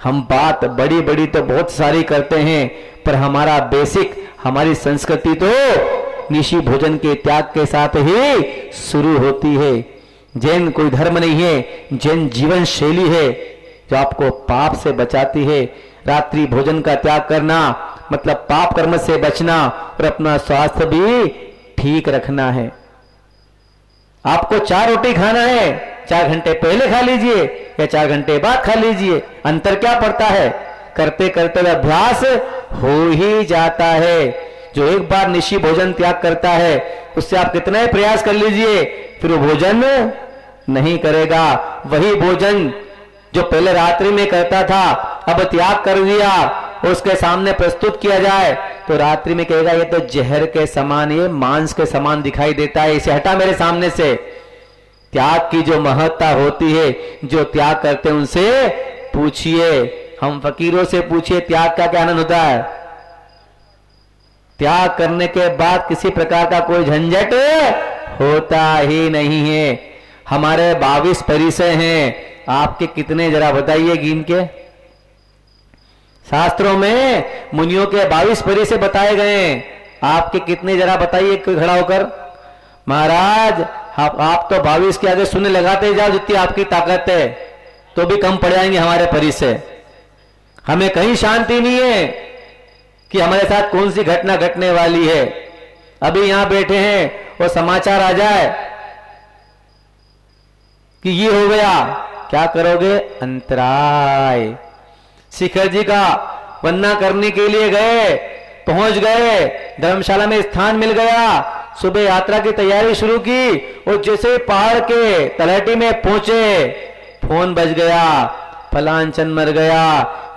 हम बात बड़ी बड़ी तो बहुत सारी करते हैं, पर हमारा बेसिक, हमारी संस्कृति तो निशी भोजन के त्याग के साथ ही शुरू होती है। जैन कोई धर्म नहीं है, जैन जीवन शैली है जो आपको पाप से बचाती है। रात्रि भोजन का त्याग करना मतलब पाप कर्म से बचना और अपना स्वास्थ्य भी ठीक रखना है। आपको 4 रोटी खाना है, 4 घंटे पहले खा लीजिए या 4 घंटे बाद खा लीजिए, अंतर क्या पड़ता है? करते करते अभ्यास हो ही जाता है। जो एक बार निशी भोजन त्याग करता है, उससे आप कितना ही प्रयास कर लीजिए, फिर वो भोजन नहीं करेगा। वही भोजन जो पहले रात्रि में करता था, अब त्याग कर दिया, उसके सामने प्रस्तुत किया जाए तो रात्रि में कहेगा ये तो जहर के समान, ये मांस के समान दिखाई देता है, इसे हटा मेरे सामने से। त्याग की जो महत्ता होती है, जो त्याग करते हैं उनसे पूछिए, हम फकीरों से पूछिए त्याग का क्या आनंद होता है। त्याग करने के बाद किसी प्रकार का कोई झंझट होता ही नहीं है। हमारे 22 परिसय हैं, आपके कितने जरा बताइए गिन के। शास्त्रों में मुनियों के 22 परिसय बताए गए, आपके कितने जरा बताइए खड़ा होकर। महाराज आप तो 22 के आगे शून्य लगाते जाओ, जितनी आपकी ताकत है, तो भी कम पड़ जाएंगे हमारे परिसय। हमें कहीं शांति नहीं है कि हमारे साथ कौन सी घटना घटने वाली है। अभी यहां बैठे हैं और समाचार आ जाए कि ये हो गया, क्या करोगे? अंतराय। शिखर जी का वंदना करने के लिए गए, पहुंच गए, धर्मशाला में स्थान मिल गया, सुबह यात्रा की तैयारी शुरू की और जैसे पहाड़ के तलहटी में पहुंचे, फोन बज गया, फलांचन मर गया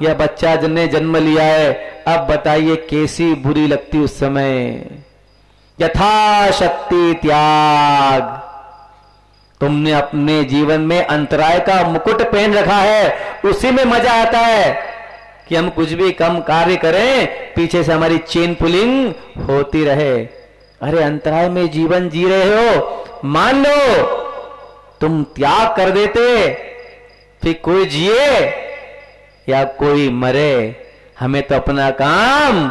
या बच्चा जिन्हें जन्म लिया है। अब बताइए कैसी बुरी लगती उस समय। यथाशक्ति त्याग। तुमने अपने जीवन में अंतराय का मुकुट पहन रखा है, उसी में मजा आता है कि हम कुछ भी कम कार्य करें, पीछे से हमारी चेन पुलिंग होती रहे। अरे अंतराय में जीवन जी रहे हो, मान लो तुम त्याग कर देते, फिर कोई जिए या कोई मरे, हमें तो अपना काम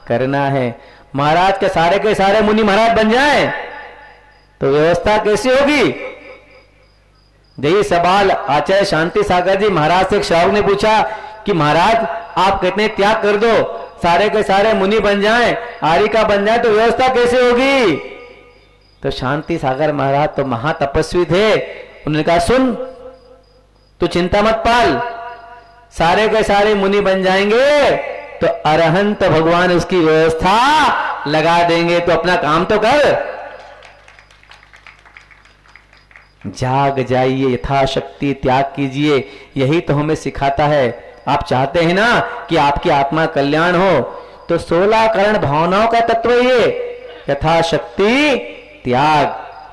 करना है। महाराज के सारे मुनि महाराज बन जाएं तो व्यवस्था कैसी होगी? यही सवाल आचार्य शांति सागर जी महाराज से एक श्रावक ने पूछा कि महाराज आप कहते हैं त्याग कर दो, सारे के सारे मुनि बन जाएं, आर्यिका बन जाए, तो व्यवस्था कैसे होगी? तो शांति सागर महाराज तो महातपस्वी थे, उन्होंने कहा सुन तू चिंता मत पाल, सारे के सारे मुनि बन जाएंगे तो अरहंत भगवान उसकी व्यवस्था लगा देंगे, तो अपना काम तो कर। जाग जाइए, यथाशक्ति त्याग कीजिए, यही तो हमें सिखाता है। आप चाहते हैं ना कि आपकी आत्मा कल्याण हो, तो 16 करण भावनाओं का तत्व ये यथाशक्ति त्याग।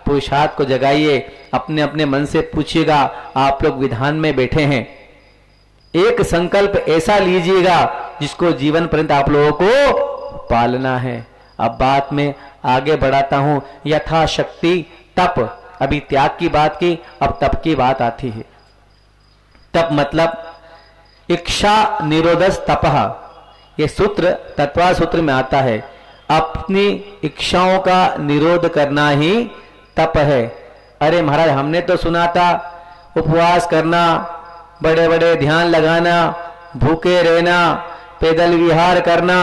पुरुषार्थ को जगाइए, अपने अपने मन से पूछिएगा। आप लोग विधान में बैठे हैं, एक संकल्प ऐसा लीजिएगा जिसको जीवन पर्यंत आप लोगों को पालना है। अब बात में आगे बढ़ाता हूं। यथाशक्ति तप, अभी त्याग की बात की, अब तप की बात आती है। तप मतलब इच्छा निरोधस तपः, यह सूत्र तत्वा सूत्र में आता है। अपनी इच्छाओं का निरोध करना ही तप है। अरे महाराज हमने तो सुना था उपवास करना, बड़े बड़े ध्यान लगाना, भूखे रहना, पैदल विहार करना,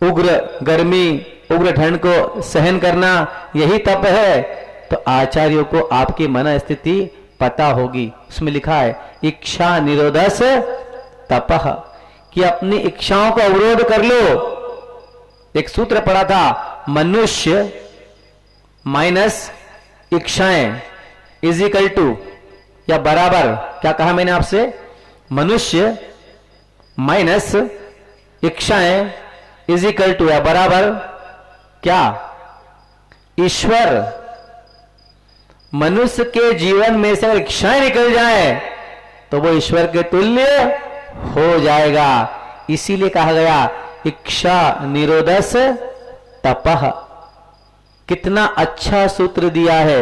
उग्र गर्मी उग्र ठंड को सहन करना, यही तप है। तो आचार्यों को आपकी मन स्थिति पता होगी, उसमें लिखा है इच्छा निरोधस तपः, कि अपनी इच्छाओं का अवरोध कर लो। एक सूत्र पढ़ा था, मनुष्य माइनस इच्छाएं इज इक्वल टू या बराबर, क्या कहा मैंने आपसे? मनुष्य माइनस इच्छाएं इज इक्वल टू या बराबर क्या? ईश्वर। मनुष्य के जीवन में से अगर इच्छाएं निकल जाए तो वो ईश्वर के तुल्य हो जाएगा। इसीलिए कहा गया इच्छा निरोधस तपः। कितना अच्छा सूत्र दिया है।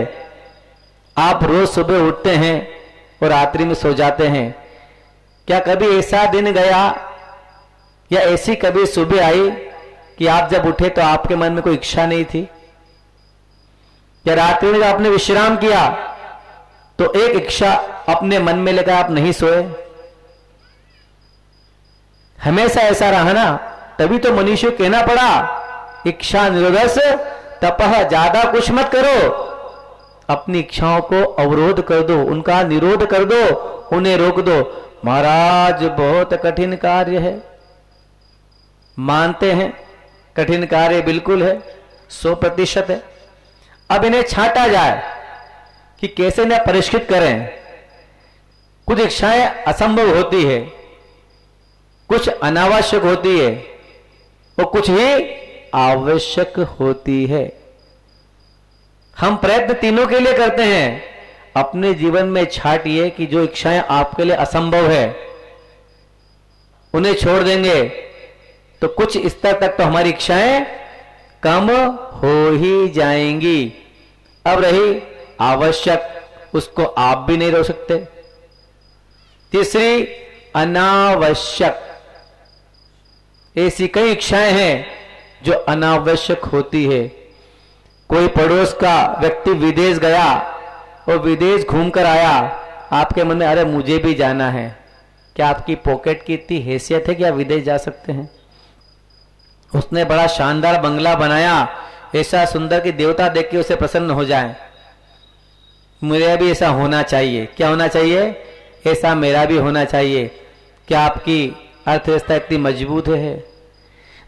आप रोज सुबह उठते हैं और रात्रि में सो जाते हैं। क्या कभी ऐसा दिन गया या ऐसी कभी सुबह आई कि आप जब उठे तो आपके मन में कोई इच्छा नहीं थी? या रात्रि में जब आपने विश्राम किया तो एक इच्छा अपने मन में लेकर आप नहीं सोए? हमेशा ऐसा रहा ना, तभी तो मनुष्य को कहना पड़ा इच्छा निरोधस तपः। ज्यादा कुछ मत करो, अपनी इच्छाओं को अवरोध कर दो, उनका निरोध कर दो, उन्हें रोक दो। महाराज बहुत कठिन कार्य है, मानते हैं कठिन कार्य बिल्कुल है, 100% है। अब इन्हें छांटा जाए कि कैसे इन्हें परिष्कृत करें। कुछ इच्छाएं असंभव होती है, कुछ अनावश्यक होती है और कुछ ही आवश्यक होती है। हम प्रयत्न तीनों के लिए करते हैं। अपने जीवन में छांटिए कि जो इच्छाएं आपके लिए असंभव है उन्हें छोड़ देंगे तो कुछ स्तर तक तो हमारी इच्छाएं कम हो ही जाएंगी। अब रही आवश्यक, उसको आप भी नहीं रोक सकते। तीसरी अनावश्यक। ऐसी कई इच्छाएं हैं जो अनावश्यक होती है। कोई पड़ोस का व्यक्ति विदेश गया और विदेश घूमकर आया, आपके मन में अरे मुझे भी जाना है। क्या आपकी पॉकेट की इतनी हैसियत है कि आप विदेश जा सकते हैं? उसने बड़ा शानदार बंगला बनाया, ऐसा सुंदर कि देवता देख के उसे प्रसन्न हो जाए। मेरा भी ऐसा होना चाहिए। क्या होना चाहिए? ऐसा मेरा भी होना चाहिए। क्या आपकी अर्थव्यवस्था इतनी मजबूत है?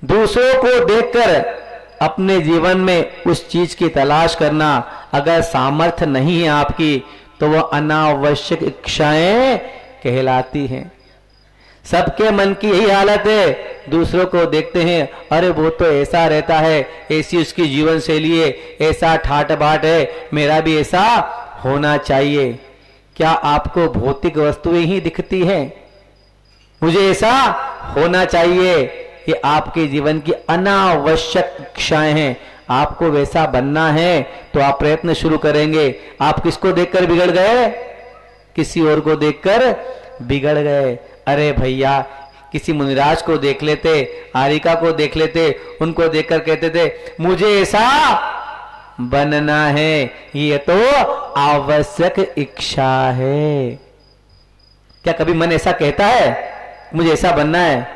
दूसरों को देखकर अपने जीवन में उस चीज की तलाश करना, अगर सामर्थ्य नहीं है आपकी तो वह अनावश्यक इच्छाएं कहलाती हैं। सबके मन की यही हालत है। दूसरों को देखते हैं, अरे वो तो ऐसा रहता है, ऐसी उसकी जीवन शैली है, ऐसा ठाट बाट है, मेरा भी ऐसा होना चाहिए। क्या आपको भौतिक वस्तुएं ही दिखती हैं? मुझे ऐसा होना चाहिए। ये आपके जीवन की अनावश्यक इच्छाएं हैं। आपको वैसा बनना है तो आप प्रयत्न शुरू करेंगे। आप किसको देखकर बिगड़ गए? किसी और को देखकर बिगड़ गए। अरे भैया, किसी मुनिराज को देख लेते, आरिका को देख लेते, उनको देखकर कहते थे मुझे ऐसा बनना है। ये तो आवश्यक इच्छा है। क्या कभी मन ऐसा कहता है मुझे ऐसा बनना है?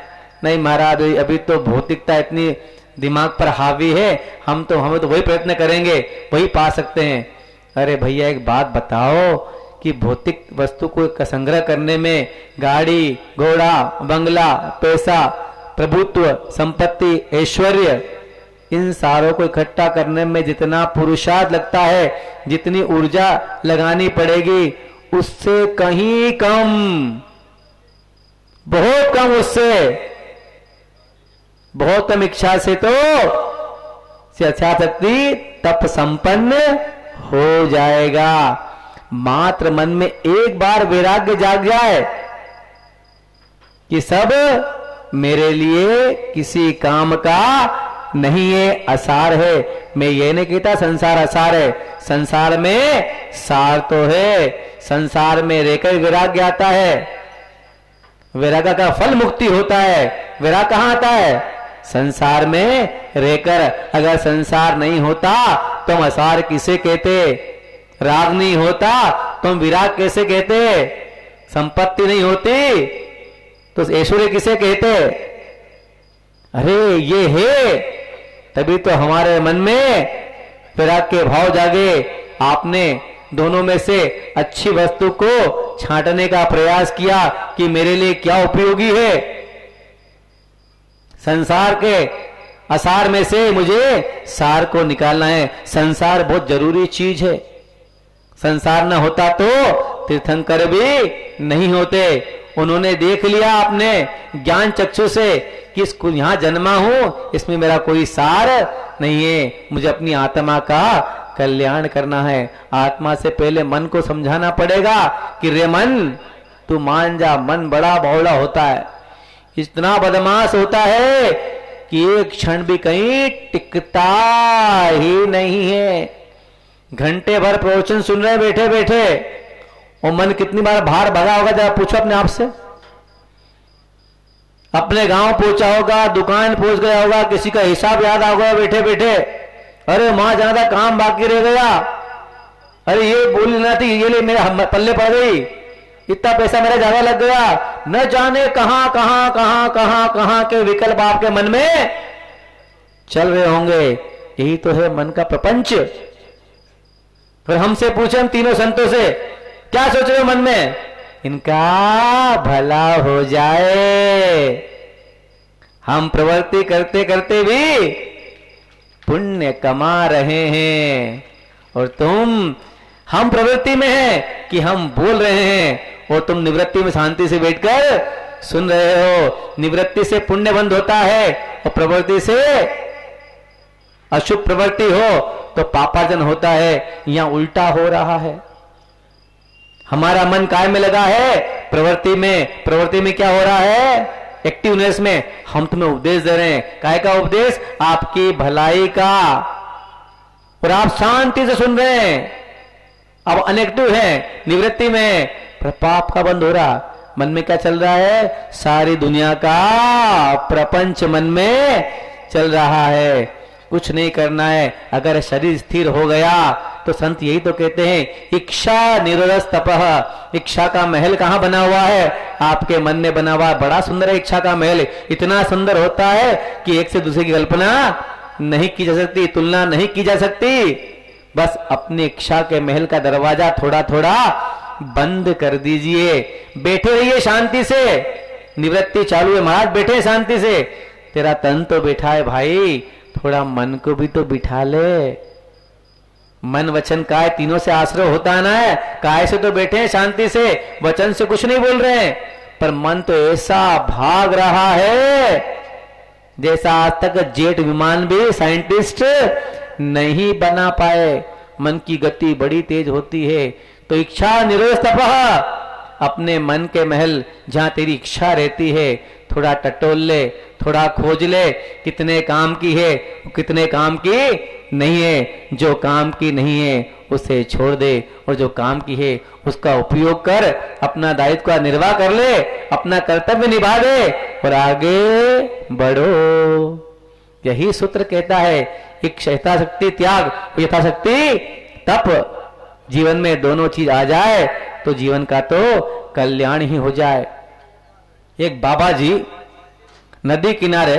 नहीं महाराज, अभी तो भौतिकता इतनी दिमाग पर हावी है, हमें तो वही प्रयत्न करेंगे, वही पा सकते हैं। अरे भैया एक बात बताओ कि भौतिक वस्तु को संग्रह करने में गाड़ी, घोड़ा, बंगला, पैसा, प्रभुत्व, संपत्ति, ऐश्वर्य, इन सारों को इकट्ठा करने में जितना पुरुषार्थ लगता है, जितनी ऊर्जा लगानी पड़ेगी, उससे कहीं कम, बहुत कम, उससे बहुत कम इच्छा से तो शक्ति तप संपन्न हो जाएगा। मात्र मन में एक बार वैराग्य जाग जाए कि सब मेरे लिए किसी काम का नहीं है, असार है। मैं ये नहीं कहता संसार असार है, संसार में सार तो है। संसार में रहकर वैराग्य आता है, वैराग्य का फल मुक्ति होता है। वैराग कहां आता है? संसार में रहकर। अगर संसार नहीं होता तो हम असार किसे कहते? राग नहीं होता तो हम विराग कैसे कहते? संपत्ति नहीं होती तो ऐश्वर्य किसे कहते? अरे ये है, तभी तो हमारे मन में विराग के भाव जागे। आपने दोनों में से अच्छी वस्तु को छांटने का प्रयास किया कि मेरे लिए क्या उपयोगी है। संसार के असार में से मुझे सार को निकालना है। संसार बहुत जरूरी चीज है। संसार न होता तो तीर्थंकर भी नहीं होते। उन्होंने देख लिया अपने ज्ञान चक्षु से कि इसको यहां जन्मा हूं, इसमें मेरा कोई सार नहीं है, मुझे अपनी आत्मा का कल्याण करना है। आत्मा से पहले मन को समझाना पड़ेगा कि रे मन तू मान जा, मन बड़ा भोला होता है, इतना बदमाश होता है कि एक क्षण भी कहीं टिकता ही नहीं है। घंटे भर प्रवचन सुन रहे बैठे बैठे, और मन कितनी बार बाहर भगा होगा, जरा पूछो अपने आप से। अपने गांव पहुंचा होगा, दुकान पहुंच गया होगा, किसी का हिसाब याद आ गया बैठे बैठे, अरे वहां ज्यादा काम बाकी रह गया, अरे ये बोली ना थी, ये ले मेरे पल्ले पड़ गई, इतना पैसा मेरा ज्यादा लग गया, न जाने कहां कहां कहां कहां कहां के विकल्प आपके मन में चल रहे होंगे। यही तो है मन का प्रपंच। फिर हमसे पूछे, हम तीनों संतों से, क्या सोच रहे हो मन में? इनका भला हो जाए। हम प्रवृत्ति करते करते भी पुण्य कमा रहे हैं, और तुम, हम प्रवृत्ति में हैं कि हम बोल रहे हैं, और तुम निवृत्ति में शांति से बैठकर सुन रहे हो। निवृत्ति से पुण्य बंद होता है, और प्रवृत्ति से अशुभ प्रवृत्ति हो तो पापार्जन होता है। यहां उल्टा हो रहा है। हमारा मन काय में लगा है? प्रवृत्ति में। प्रवृत्ति में क्या हो रहा है? एक्टिवनेस में। हम तुम्हें उपदेश दे रहे हैं। काय का उपदेश? आपकी भलाई का, और आप शांति से सुन रहे हैं। अब अनएक्टिव है, निवृत्ति में, पर पाप का बंद हो रहा। मन में क्या चल रहा है? सारी दुनिया का प्रपंच मन में चल रहा है। कुछ नहीं करना है। अगर शरीर स्थिर हो गया तो संत यही तो कहते हैं, इच्छा निरोधस तपः। इच्छा का महल कहां बना हुआ है? आपके मन में बना हुआ है। बड़ा सुंदर है इच्छा का महल। इतना सुंदर होता है कि एक से दूसरे की कल्पना नहीं की जा सकती, तुलना नहीं की जा सकती। बस अपनी इच्छा के महल का दरवाजा थोड़ा थोड़ा बंद कर दीजिए। बैठे रहिए शांति से। निवृत्ति चालू है, महाराज बैठे शांति से। तेरा तन तो बैठा है भाई, थोड़ा मन को भी तो बिठा ले। मन वचन काय तीनों से आश्रय होता है ना। काय से तो बैठे हैं शांति से, वचन से कुछ नहीं बोल रहे हैं, पर मन तो ऐसा भाग रहा है जैसा आज तक जेट विमान भी साइंटिस्ट नहीं बना पाए। मन की गति बड़ी तेज होती है। तो इच्छा निरोध तपः। अपने मन के महल जहां तेरी इच्छा रहती है, थोड़ा टटोल ले, थोड़ा खोज ले, कितने काम की है, कितने काम की नहीं है। जो काम की नहीं है उसे छोड़ दे, और जो काम की है उसका उपयोग कर, अपना दायित्व का निर्वाह कर ले, अपना कर्तव्य निभा दे और आगे बढ़ो। यही सूत्र कहता है, यथाशक्ति त्याग, यथाशक्ति तप। जीवन में दोनों चीज आ जाए तो जीवन का तो कल्याण ही हो जाए। एक बाबा जी नदी किनारे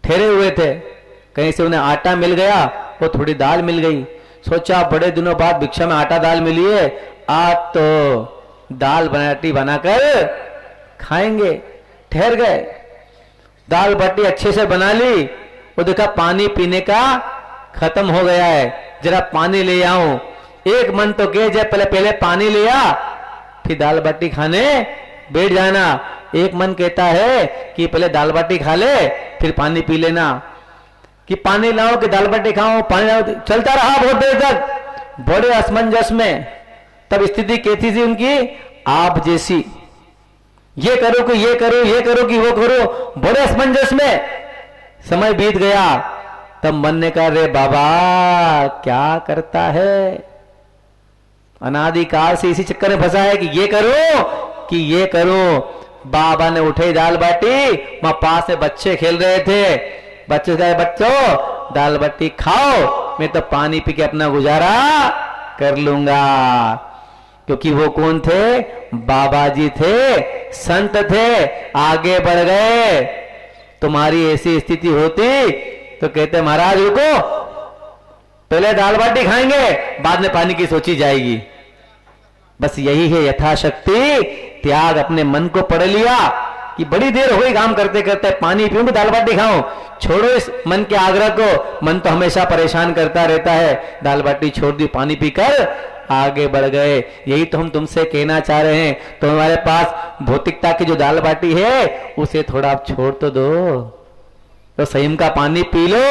ठहरे हुए थे। कहीं से उन्हें आटा मिल गया और थोड़ी दाल मिल गई। सोचा बड़े दिनों बाद भिक्षा में आटा दाल मिली है, आज तो दाल बाटी बनाकर खाएंगे। ठहर गए, दाल बाटी अच्छे से बना ली। वो देखा पानी पीने का खत्म हो गया है, जरा पानी ले आऊं। एक मन तो कहे जब पहले पानी ले आ, फिर दाल बाटी खाने बैठ जाना। एक मन कहता है कि पहले दाल बाटी खा ले फिर पानी पी लेना, कि पानी लाओ कि दाल बाटी खाओ, पानी लाओ। चलता रहा बहुत देर तक, बड़े असमंजस में। तब स्थिति कैसी थी उनकी? आप जैसी। ये करो कि ये करो, ये करो कि वो करो, बड़े असमंजस में। समय बीत गया, तब मन ने कहा, रे बाबा क्या करता है? अनादिकाल से इसी चक्कर में फंसा है कि ये करो कि ये करो। बाबा ने उठे दाल बाटी, वहां पास में बच्चे खेल रहे थे। बच्चे कहे, बच्चों दाल बाटी खाओ, मैं तो पानी पी के अपना गुजारा कर लूंगा। क्योंकि वो कौन थे? बाबा जी थे, संत थे, आगे बढ़ गए। तुम्हारी ऐसी स्थिति होती तो कहते, महाराज रुको, पहले दाल बाटी खाएंगे, बाद में पानी की सोची जाएगी। बस यही है यथाशक्ति त्याग। अपने मन को पढ़ लिया कि बड़ी देर हो गई काम करते करते, पानी पीऊं कि दाल बाटी खाऊं। छोड़ो इस मन के आग्रह को, मन तो हमेशा परेशान करता रहता है। दाल बाटी छोड़ दी, पानी पीकर आगे बढ़ गए। यही तो हम तुमसे कहना चाह रहे हैं। तो हमारे पास भौतिकता की जो दाल बाटी है उसे थोड़ा आप छोड़ तो दो, तो संयम का पानी पी लो,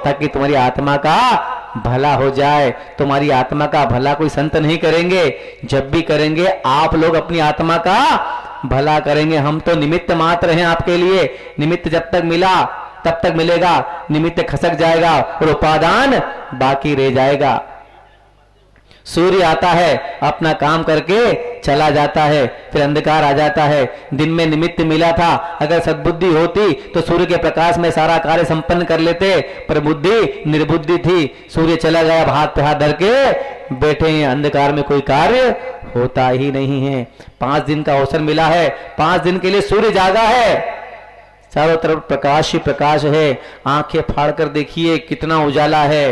ताकि तुम्हारी आत्मा का भला हो जाए। तुम्हारी आत्मा का भला कोई संत नहीं करेंगे, जब भी करेंगे आप लोग अपनी आत्मा का भला करेंगे। हम तो निमित्त मात्र हैं आपके लिए। निमित्त जब तक मिला तब तक मिलेगा, निमित्त खसक जाएगा और उपादान बाकी रह जाएगा। सूर्य आता है, अपना काम करके चला जाता है, फिर अंधकार आ जाता है। दिन में निमित्त मिला था, अगर सद्बुद्धि होती तो सूर्य के प्रकाश में सारा कार्य संपन्न कर लेते, पर बुद्धि निर्बुद्धि थी। सूर्य चला गया, अब हाथ पे हाथ धर के बैठे हैं, अंधकार में कोई कार्य होता ही नहीं है। 5 दिन का अवसर मिला है, 5 दिन के लिए सूर्य जागा है, चारों तरफ प्रकाश ही प्रकाश है। आंखें फाड़ कर देखिए कितना उजाला है।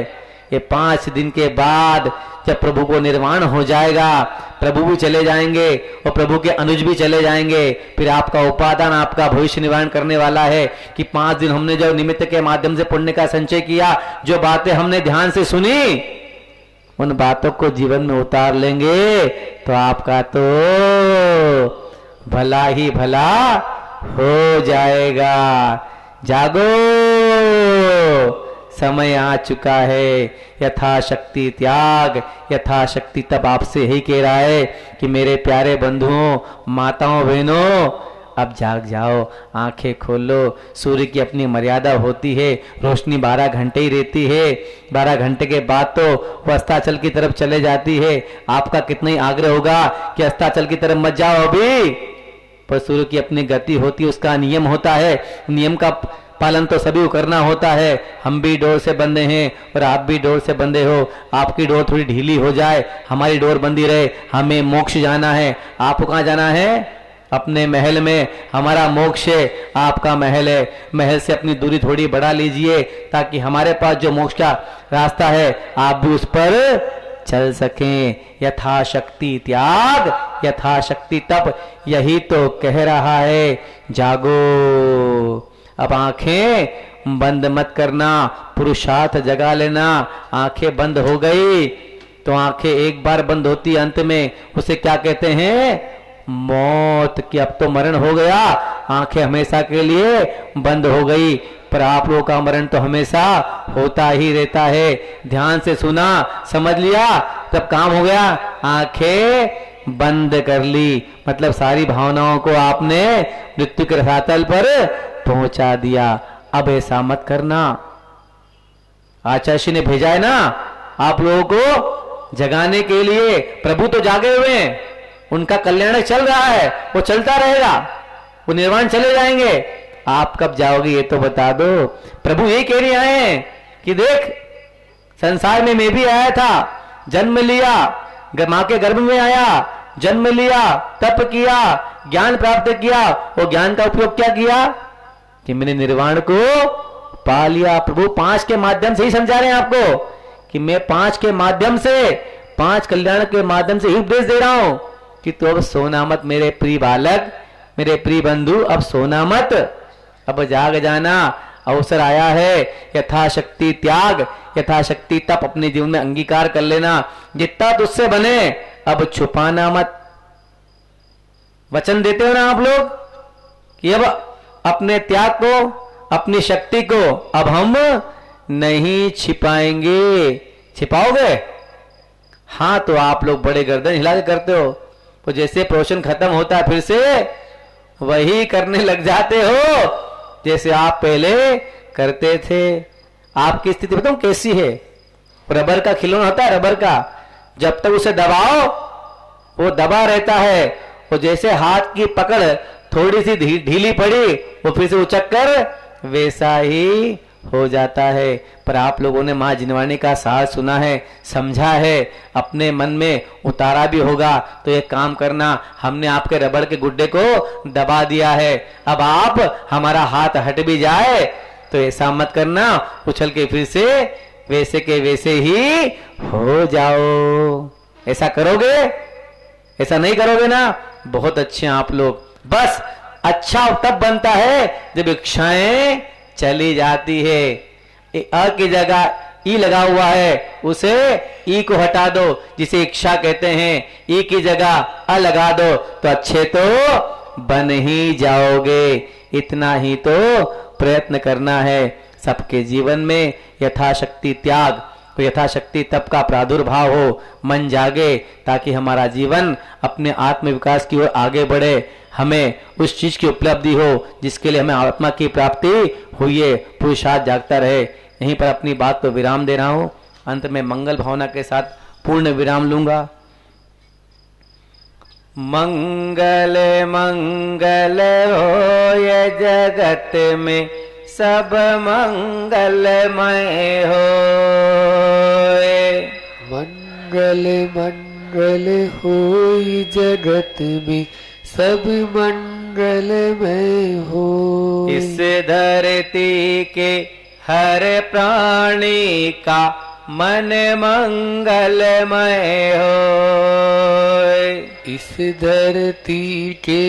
ये 5 दिन के बाद जब प्रभु को निर्वाण हो जाएगा, प्रभु भी चले जाएंगे और प्रभु के अनुज भी चले जाएंगे, फिर आपका उपादान आपका भविष्य निवारण करने वाला है कि 5 दिन हमने जो निमित्त के माध्यम से पुण्य का संचय किया, जो बातें हमने ध्यान से सुनी, उन बातों को जीवन में उतार लेंगे तो आपका तो भला ही भला हो जाएगा। जागो, समय आ चुका है। यथाशक्ति त्याग, यथाशक्ति तब आपसे ही कह रहा है कि मेरे प्यारे बंधुओं, माताओं, बहनों, अब जाग जाओ, आंखें खोलो। सूर्य की अपनी मर्यादा होती है, रोशनी 12 घंटे ही रहती है। 12 घंटे के बाद तो वो अस्ताचल की तरफ चले जाती है। आपका कितना ही आग्रह होगा कि अस्ताचल की तरफ मत जाओ अभी, पर सूर्य की अपनी गति होती है, उसका नियम होता है। नियम का पालन तो सभी को करना होता है। हम भी डोर से बंधे हैं और आप भी डोर से बंधे हो। आपकी डोर थोड़ी ढीली हो जाए, हमारी डोर बंधी रहे। हमें मोक्ष जाना है। आपको कहाँ जाना है? अपने महल में। हमारा मोक्ष है, आपका महल है। महल से अपनी दूरी थोड़ी बढ़ा लीजिए ताकि हमारे पास जो मोक्ष का रास्ता है आप भी उस पर चल सकें। यथाशक्ति त्याग, यथाशक्ति तप, यही तो कह रहा है। जागो, अब आंखें बंद मत करना, पुरुषार्थ जगा लेना। आंखें बंद हो गई तो आंखें एक बार बंद होती, अंत में उसे क्या कहते हैं? मौत। की अब तो मरण हो गया, आंखें हमेशा के लिए बंद हो गई। पर आप लोगों का मरण तो हमेशा होता ही रहता है। ध्यान से सुना, समझ लिया, तब काम हो गया। आंखें बंद कर ली, मतलब सारी भावनाओं को आपने मृत्यु के रसातल पर पहुंचा दिया। अब ऐसा मत करना। आचार्य ने भेजा है ना आप लोगों को जगाने के लिए। प्रभु तो जागे हुए हैं, उनका कल्याण चल रहा है, वो चलता रहेगा, वो निर्वाण चले जाएंगे। आप कब जाओगे ये तो बता दो। प्रभु ये कह रहे आए हैं कि देख, संसार में मैं भी आया था, जन्म लिया, मां के गर्भ में आया, जन्म लिया, तप किया, ज्ञान प्राप्त किया। वो ज्ञान का उपयोग क्या किया? कि मैंने निर्वाण को पा लिया। प्रभु 5 के माध्यम से ही समझा रहे हैं आपको कि मैं 5 के माध्यम से, 5 कल्याण के माध्यम से ही उपदेश दे रहा हूं कि तू अब सोना मत मेरे प्रिय बालक, मेरे प्रिय बंधु, अब सोना मत, अब जाग जाना। अवसर आया है। यथाशक्ति त्याग, यथाशक्ति तप अपने जीवन में अंगीकार कर लेना। जितना तुझसे बने अब छुपाना मत। वचन देते हो ना आप लोग कि अब अपने त्याग को, अपनी शक्ति को अब हम नहीं छिपाएंगे। छिपाओगे? हाँ, तो आप लोग बड़े गर्दन हिला के करते हो, तो जैसे प्रवचन खत्म होता है फिर से वही करने लग जाते हो जैसे आप पहले करते थे। आपकी स्थिति बताऊं कैसी है? रबर का खिलौना होता है, रबर का, जब तक उसे दबाओ वो दबा रहता है। वो जैसे हाथ की पकड़ थोड़ी सी ढीली पड़ी, वो फिर से उचक कर वैसा ही हो जाता है। पर आप लोगों ने मां जिनवाणी का सार सुना है, समझा है, अपने मन में उतारा भी होगा। तो ये काम करना, हमने आपके रबड़ के गुड्डे को दबा दिया है। अब आप, हमारा हाथ हट भी जाए तो ऐसा मत करना, उछल के फिर से वैसे के वैसे ही हो जाओ। ऐसा करोगे? ऐसा नहीं करोगे ना? बहुत अच्छे आप लोग। बस अच्छा तब बनता है जब इच्छाएं चली जाती है। अ की जगह ई लगा हुआ है, उसे ई को हटा दो, जिसे इच्छा कहते हैं। ई की जगह अ लगा दो तो अच्छे तो बन ही जाओगे। इतना ही तो प्रयत्न करना है। सबके जीवन में यथाशक्ति त्याग, तो यथाशक्ति तप का प्रादुर्भाव हो, मन जागे, ताकि हमारा जीवन अपने आत्म विकास की ओर आगे बढ़े, हमें उस चीज की उपलब्धि हो जिसके लिए हमें आत्मा की प्राप्ति हुई है, पुरुषार्थ जागता रहे। यहीं पर अपनी बात को विराम दे रहा हूं। अंत में मंगल भावना के साथ पूर्ण विराम लूंगा। मंगल मंगल होय जगत में सब मंगलमय होए। मंगल मंगल होई जगत में सब मंगलमय हो। इस धरती के हर प्राणी का मन मंगलमय होए। इस धरती के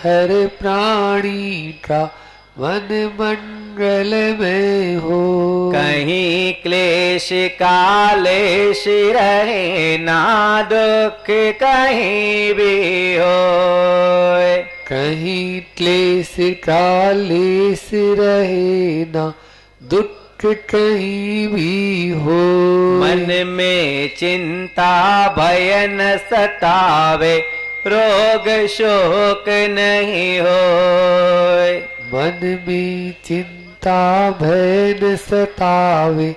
हर प्राणी का मन मंगलमय हो। कहीं क्लेश कालेश रहे ना दुख कहीं भी हो। कहीं क्लेश कालेश रहे ना दुख कहीं भी हो। मन में चिंता भय न सतावे, रोग शोक नहीं होए। मन में चिंता भय न सतावे,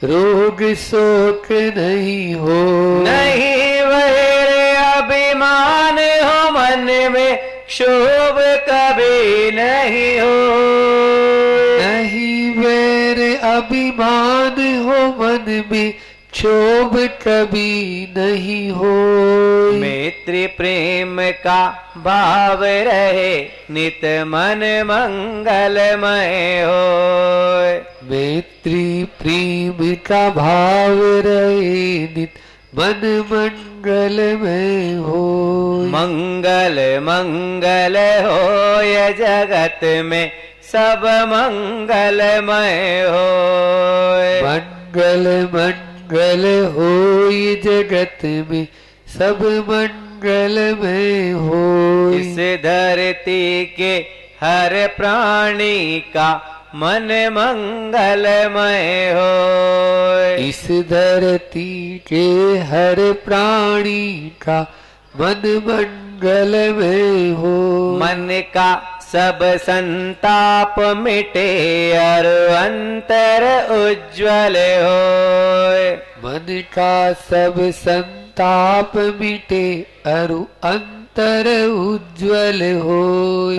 रोग शोक नहीं हो। नहीं वैर अभिमान हो मन में, क्षोभ कभी नहीं हो। नहीं वैर अभिमान हो मन में, क्षोभ कभी नहीं हो। मैत्री प्रेम का भाव रहे, नित मन मंगलमय हो। मैत्री प्रेम का भाव रहे, नित मन मंगलमय हो। मंगल मंगल होय जगत में सब मंगलमय होय। मंगल मंगल होई जगत में सब मंगलमय हो। इस धरती के हर प्राणी का मन मंगलमय होय। इस धरती के हर प्राणी का मन मंगलमय हो। मन का सब संताप मिटे और अंतर उज्ज्वल होए। मन का सब संताप मिटे और अंतर उज्ज्वल हो।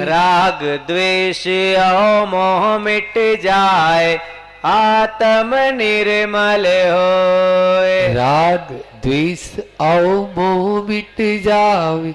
राग द्वेष और मोह मिट जाए, आत्म निर्मल होए। राग द्वेष और मोह मिट जावे,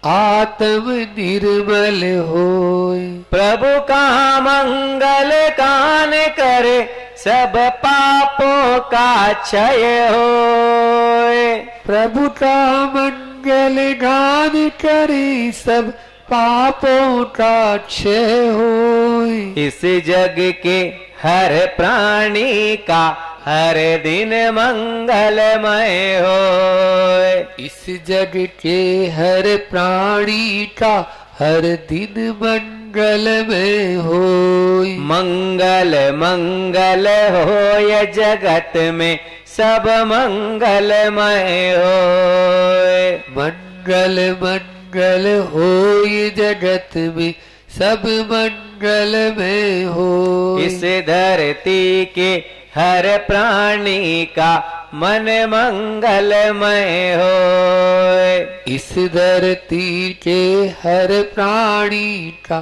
आत्म निर्मल होय। प्रभु का मंगल गान करे, सब पापों का क्षय होए। प्रभु का मंगल गान करे, सब पापों का क्षय होय। इस जग के हर प्राणी का हर दिन मंगलमय होए। इस जग के हर प्राणी का हर दिन मंगलमय होय। मंगल मंगल होय जगत में सब मंगलमय होए। मंगल मंगल होय जगत में सब मंगलमय होय। इस धरती के हर प्राणी का मन मंगलमय होए। इस धरती के हर प्राणी का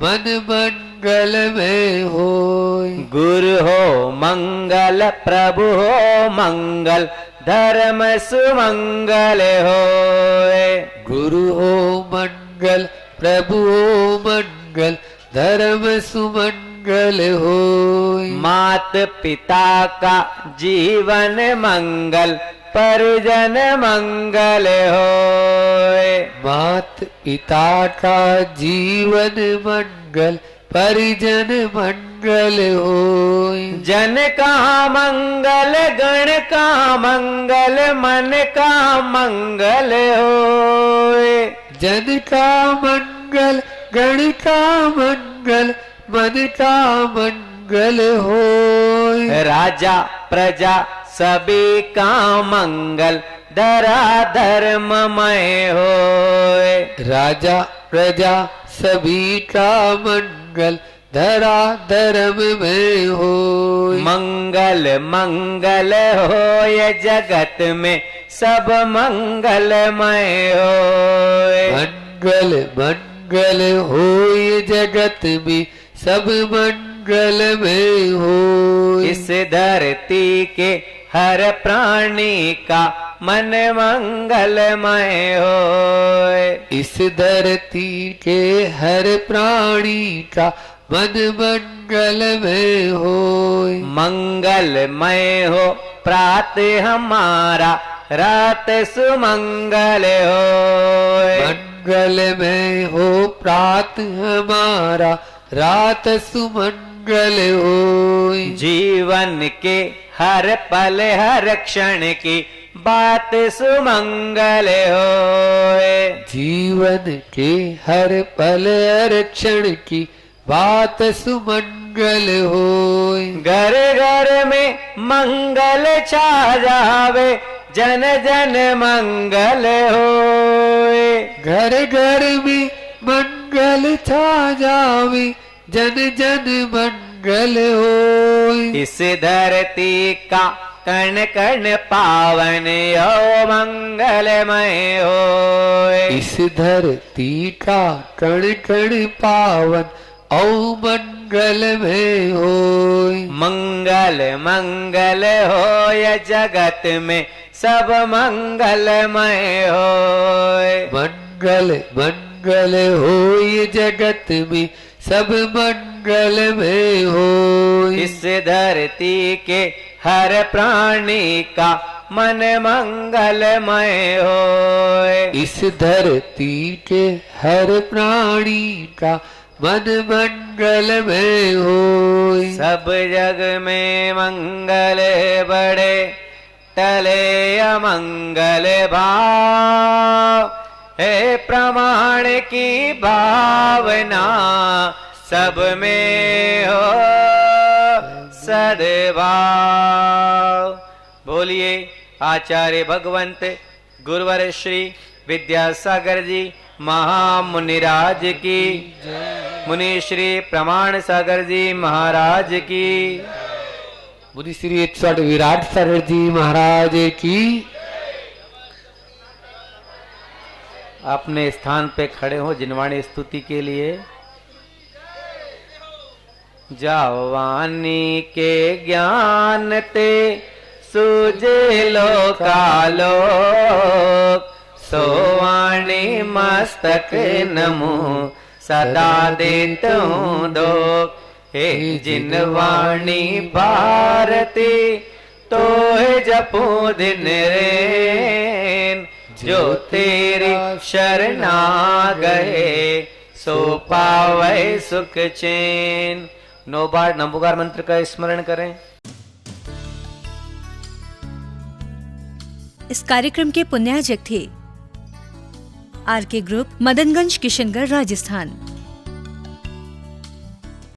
मन मंगलमय होय। गुरु हो मंगल, प्रभु हो मंगल, धर्म सुमंगल होए। गुरु हो मंगल, प्रभु हो मंगल, धर्म सुमंगल होय। मात पिता का जीवन मंगल, परिजन मंगल होए। मात पिता का जीवन मंगल, परिजन मंगल होय। जन का मंगल, गण का मंगल, मन का मंगल होए। जन का मंगल, गण का मंगल, मन का मंगल होय। राजा प्रजा सभी का मंगल धरा धर्ममय होए। राजा प्रजा सभी का मंगल धरा धर्म में हो। मंगल मंगल होए जगत में सब मंगलमय होए। मंगल मंगल होए जगत में सब मंगल में हो। इस धरती के हर प्राणी का मन मंगलमय होए। इस धरती के हर प्राणी का मन मंगल में हो। मंगलमय हो प्रातः हमारा रात सुमंगल होए। मंगल में हो प्रात हमारा रात सुमंगल हो। जीवन के हर पल हर क्षण की बात सुमंगल होए। जीवन के हर पल हर क्षण की बात सुमंगल होय। घर घर में मंगल छा जावे जन जन मंगल होए। घर घर में मंगल छा जावे जन जन मंगल होय। इस धरती का कण कण पावन यो मंगलमय होए। इस धरती का कण कण पावन औ मंगल में होय। मंगल मंगल होय जगत में सब मंगलमय होय। मंगल मंगल होय जगत में सब मंगल में होय। इस धरती के हर प्राणी का मन मंगलमय होय। इस धरती के हर प्राणी का मन मंगल में होय। सब जग में मंगल बड़े टले अमंगल भाव। हे प्रमाण की भावना सब में हो सद्भाव। बोलिए आचार्य भगवंत गुरुवर श्री विद्यासागर जी महामुनिराज की, मुनि श्री प्रमाण सागर जी महाराज की, मुनि श्री 108 विराट सागर जी महाराज की। अपने स्थान पे खड़े हो जिनवाणी स्तुति के लिए। जाओ वाणी के ज्ञान ते सूझे लोकालोक। सोवाणी मस्तक नमो सदा देत हूँ दोख। हे जिन वाणी भारती तो जपू दिन रेन। जो तेरी शरणा गए सो पावे सुख चैन। 9 बार नमोकार मंत्र का स्मरण करें। इस कार्यक्रम के पुण्याजक थे आरके ग्रुप, मदनगंज, किशनगढ़, राजस्थान।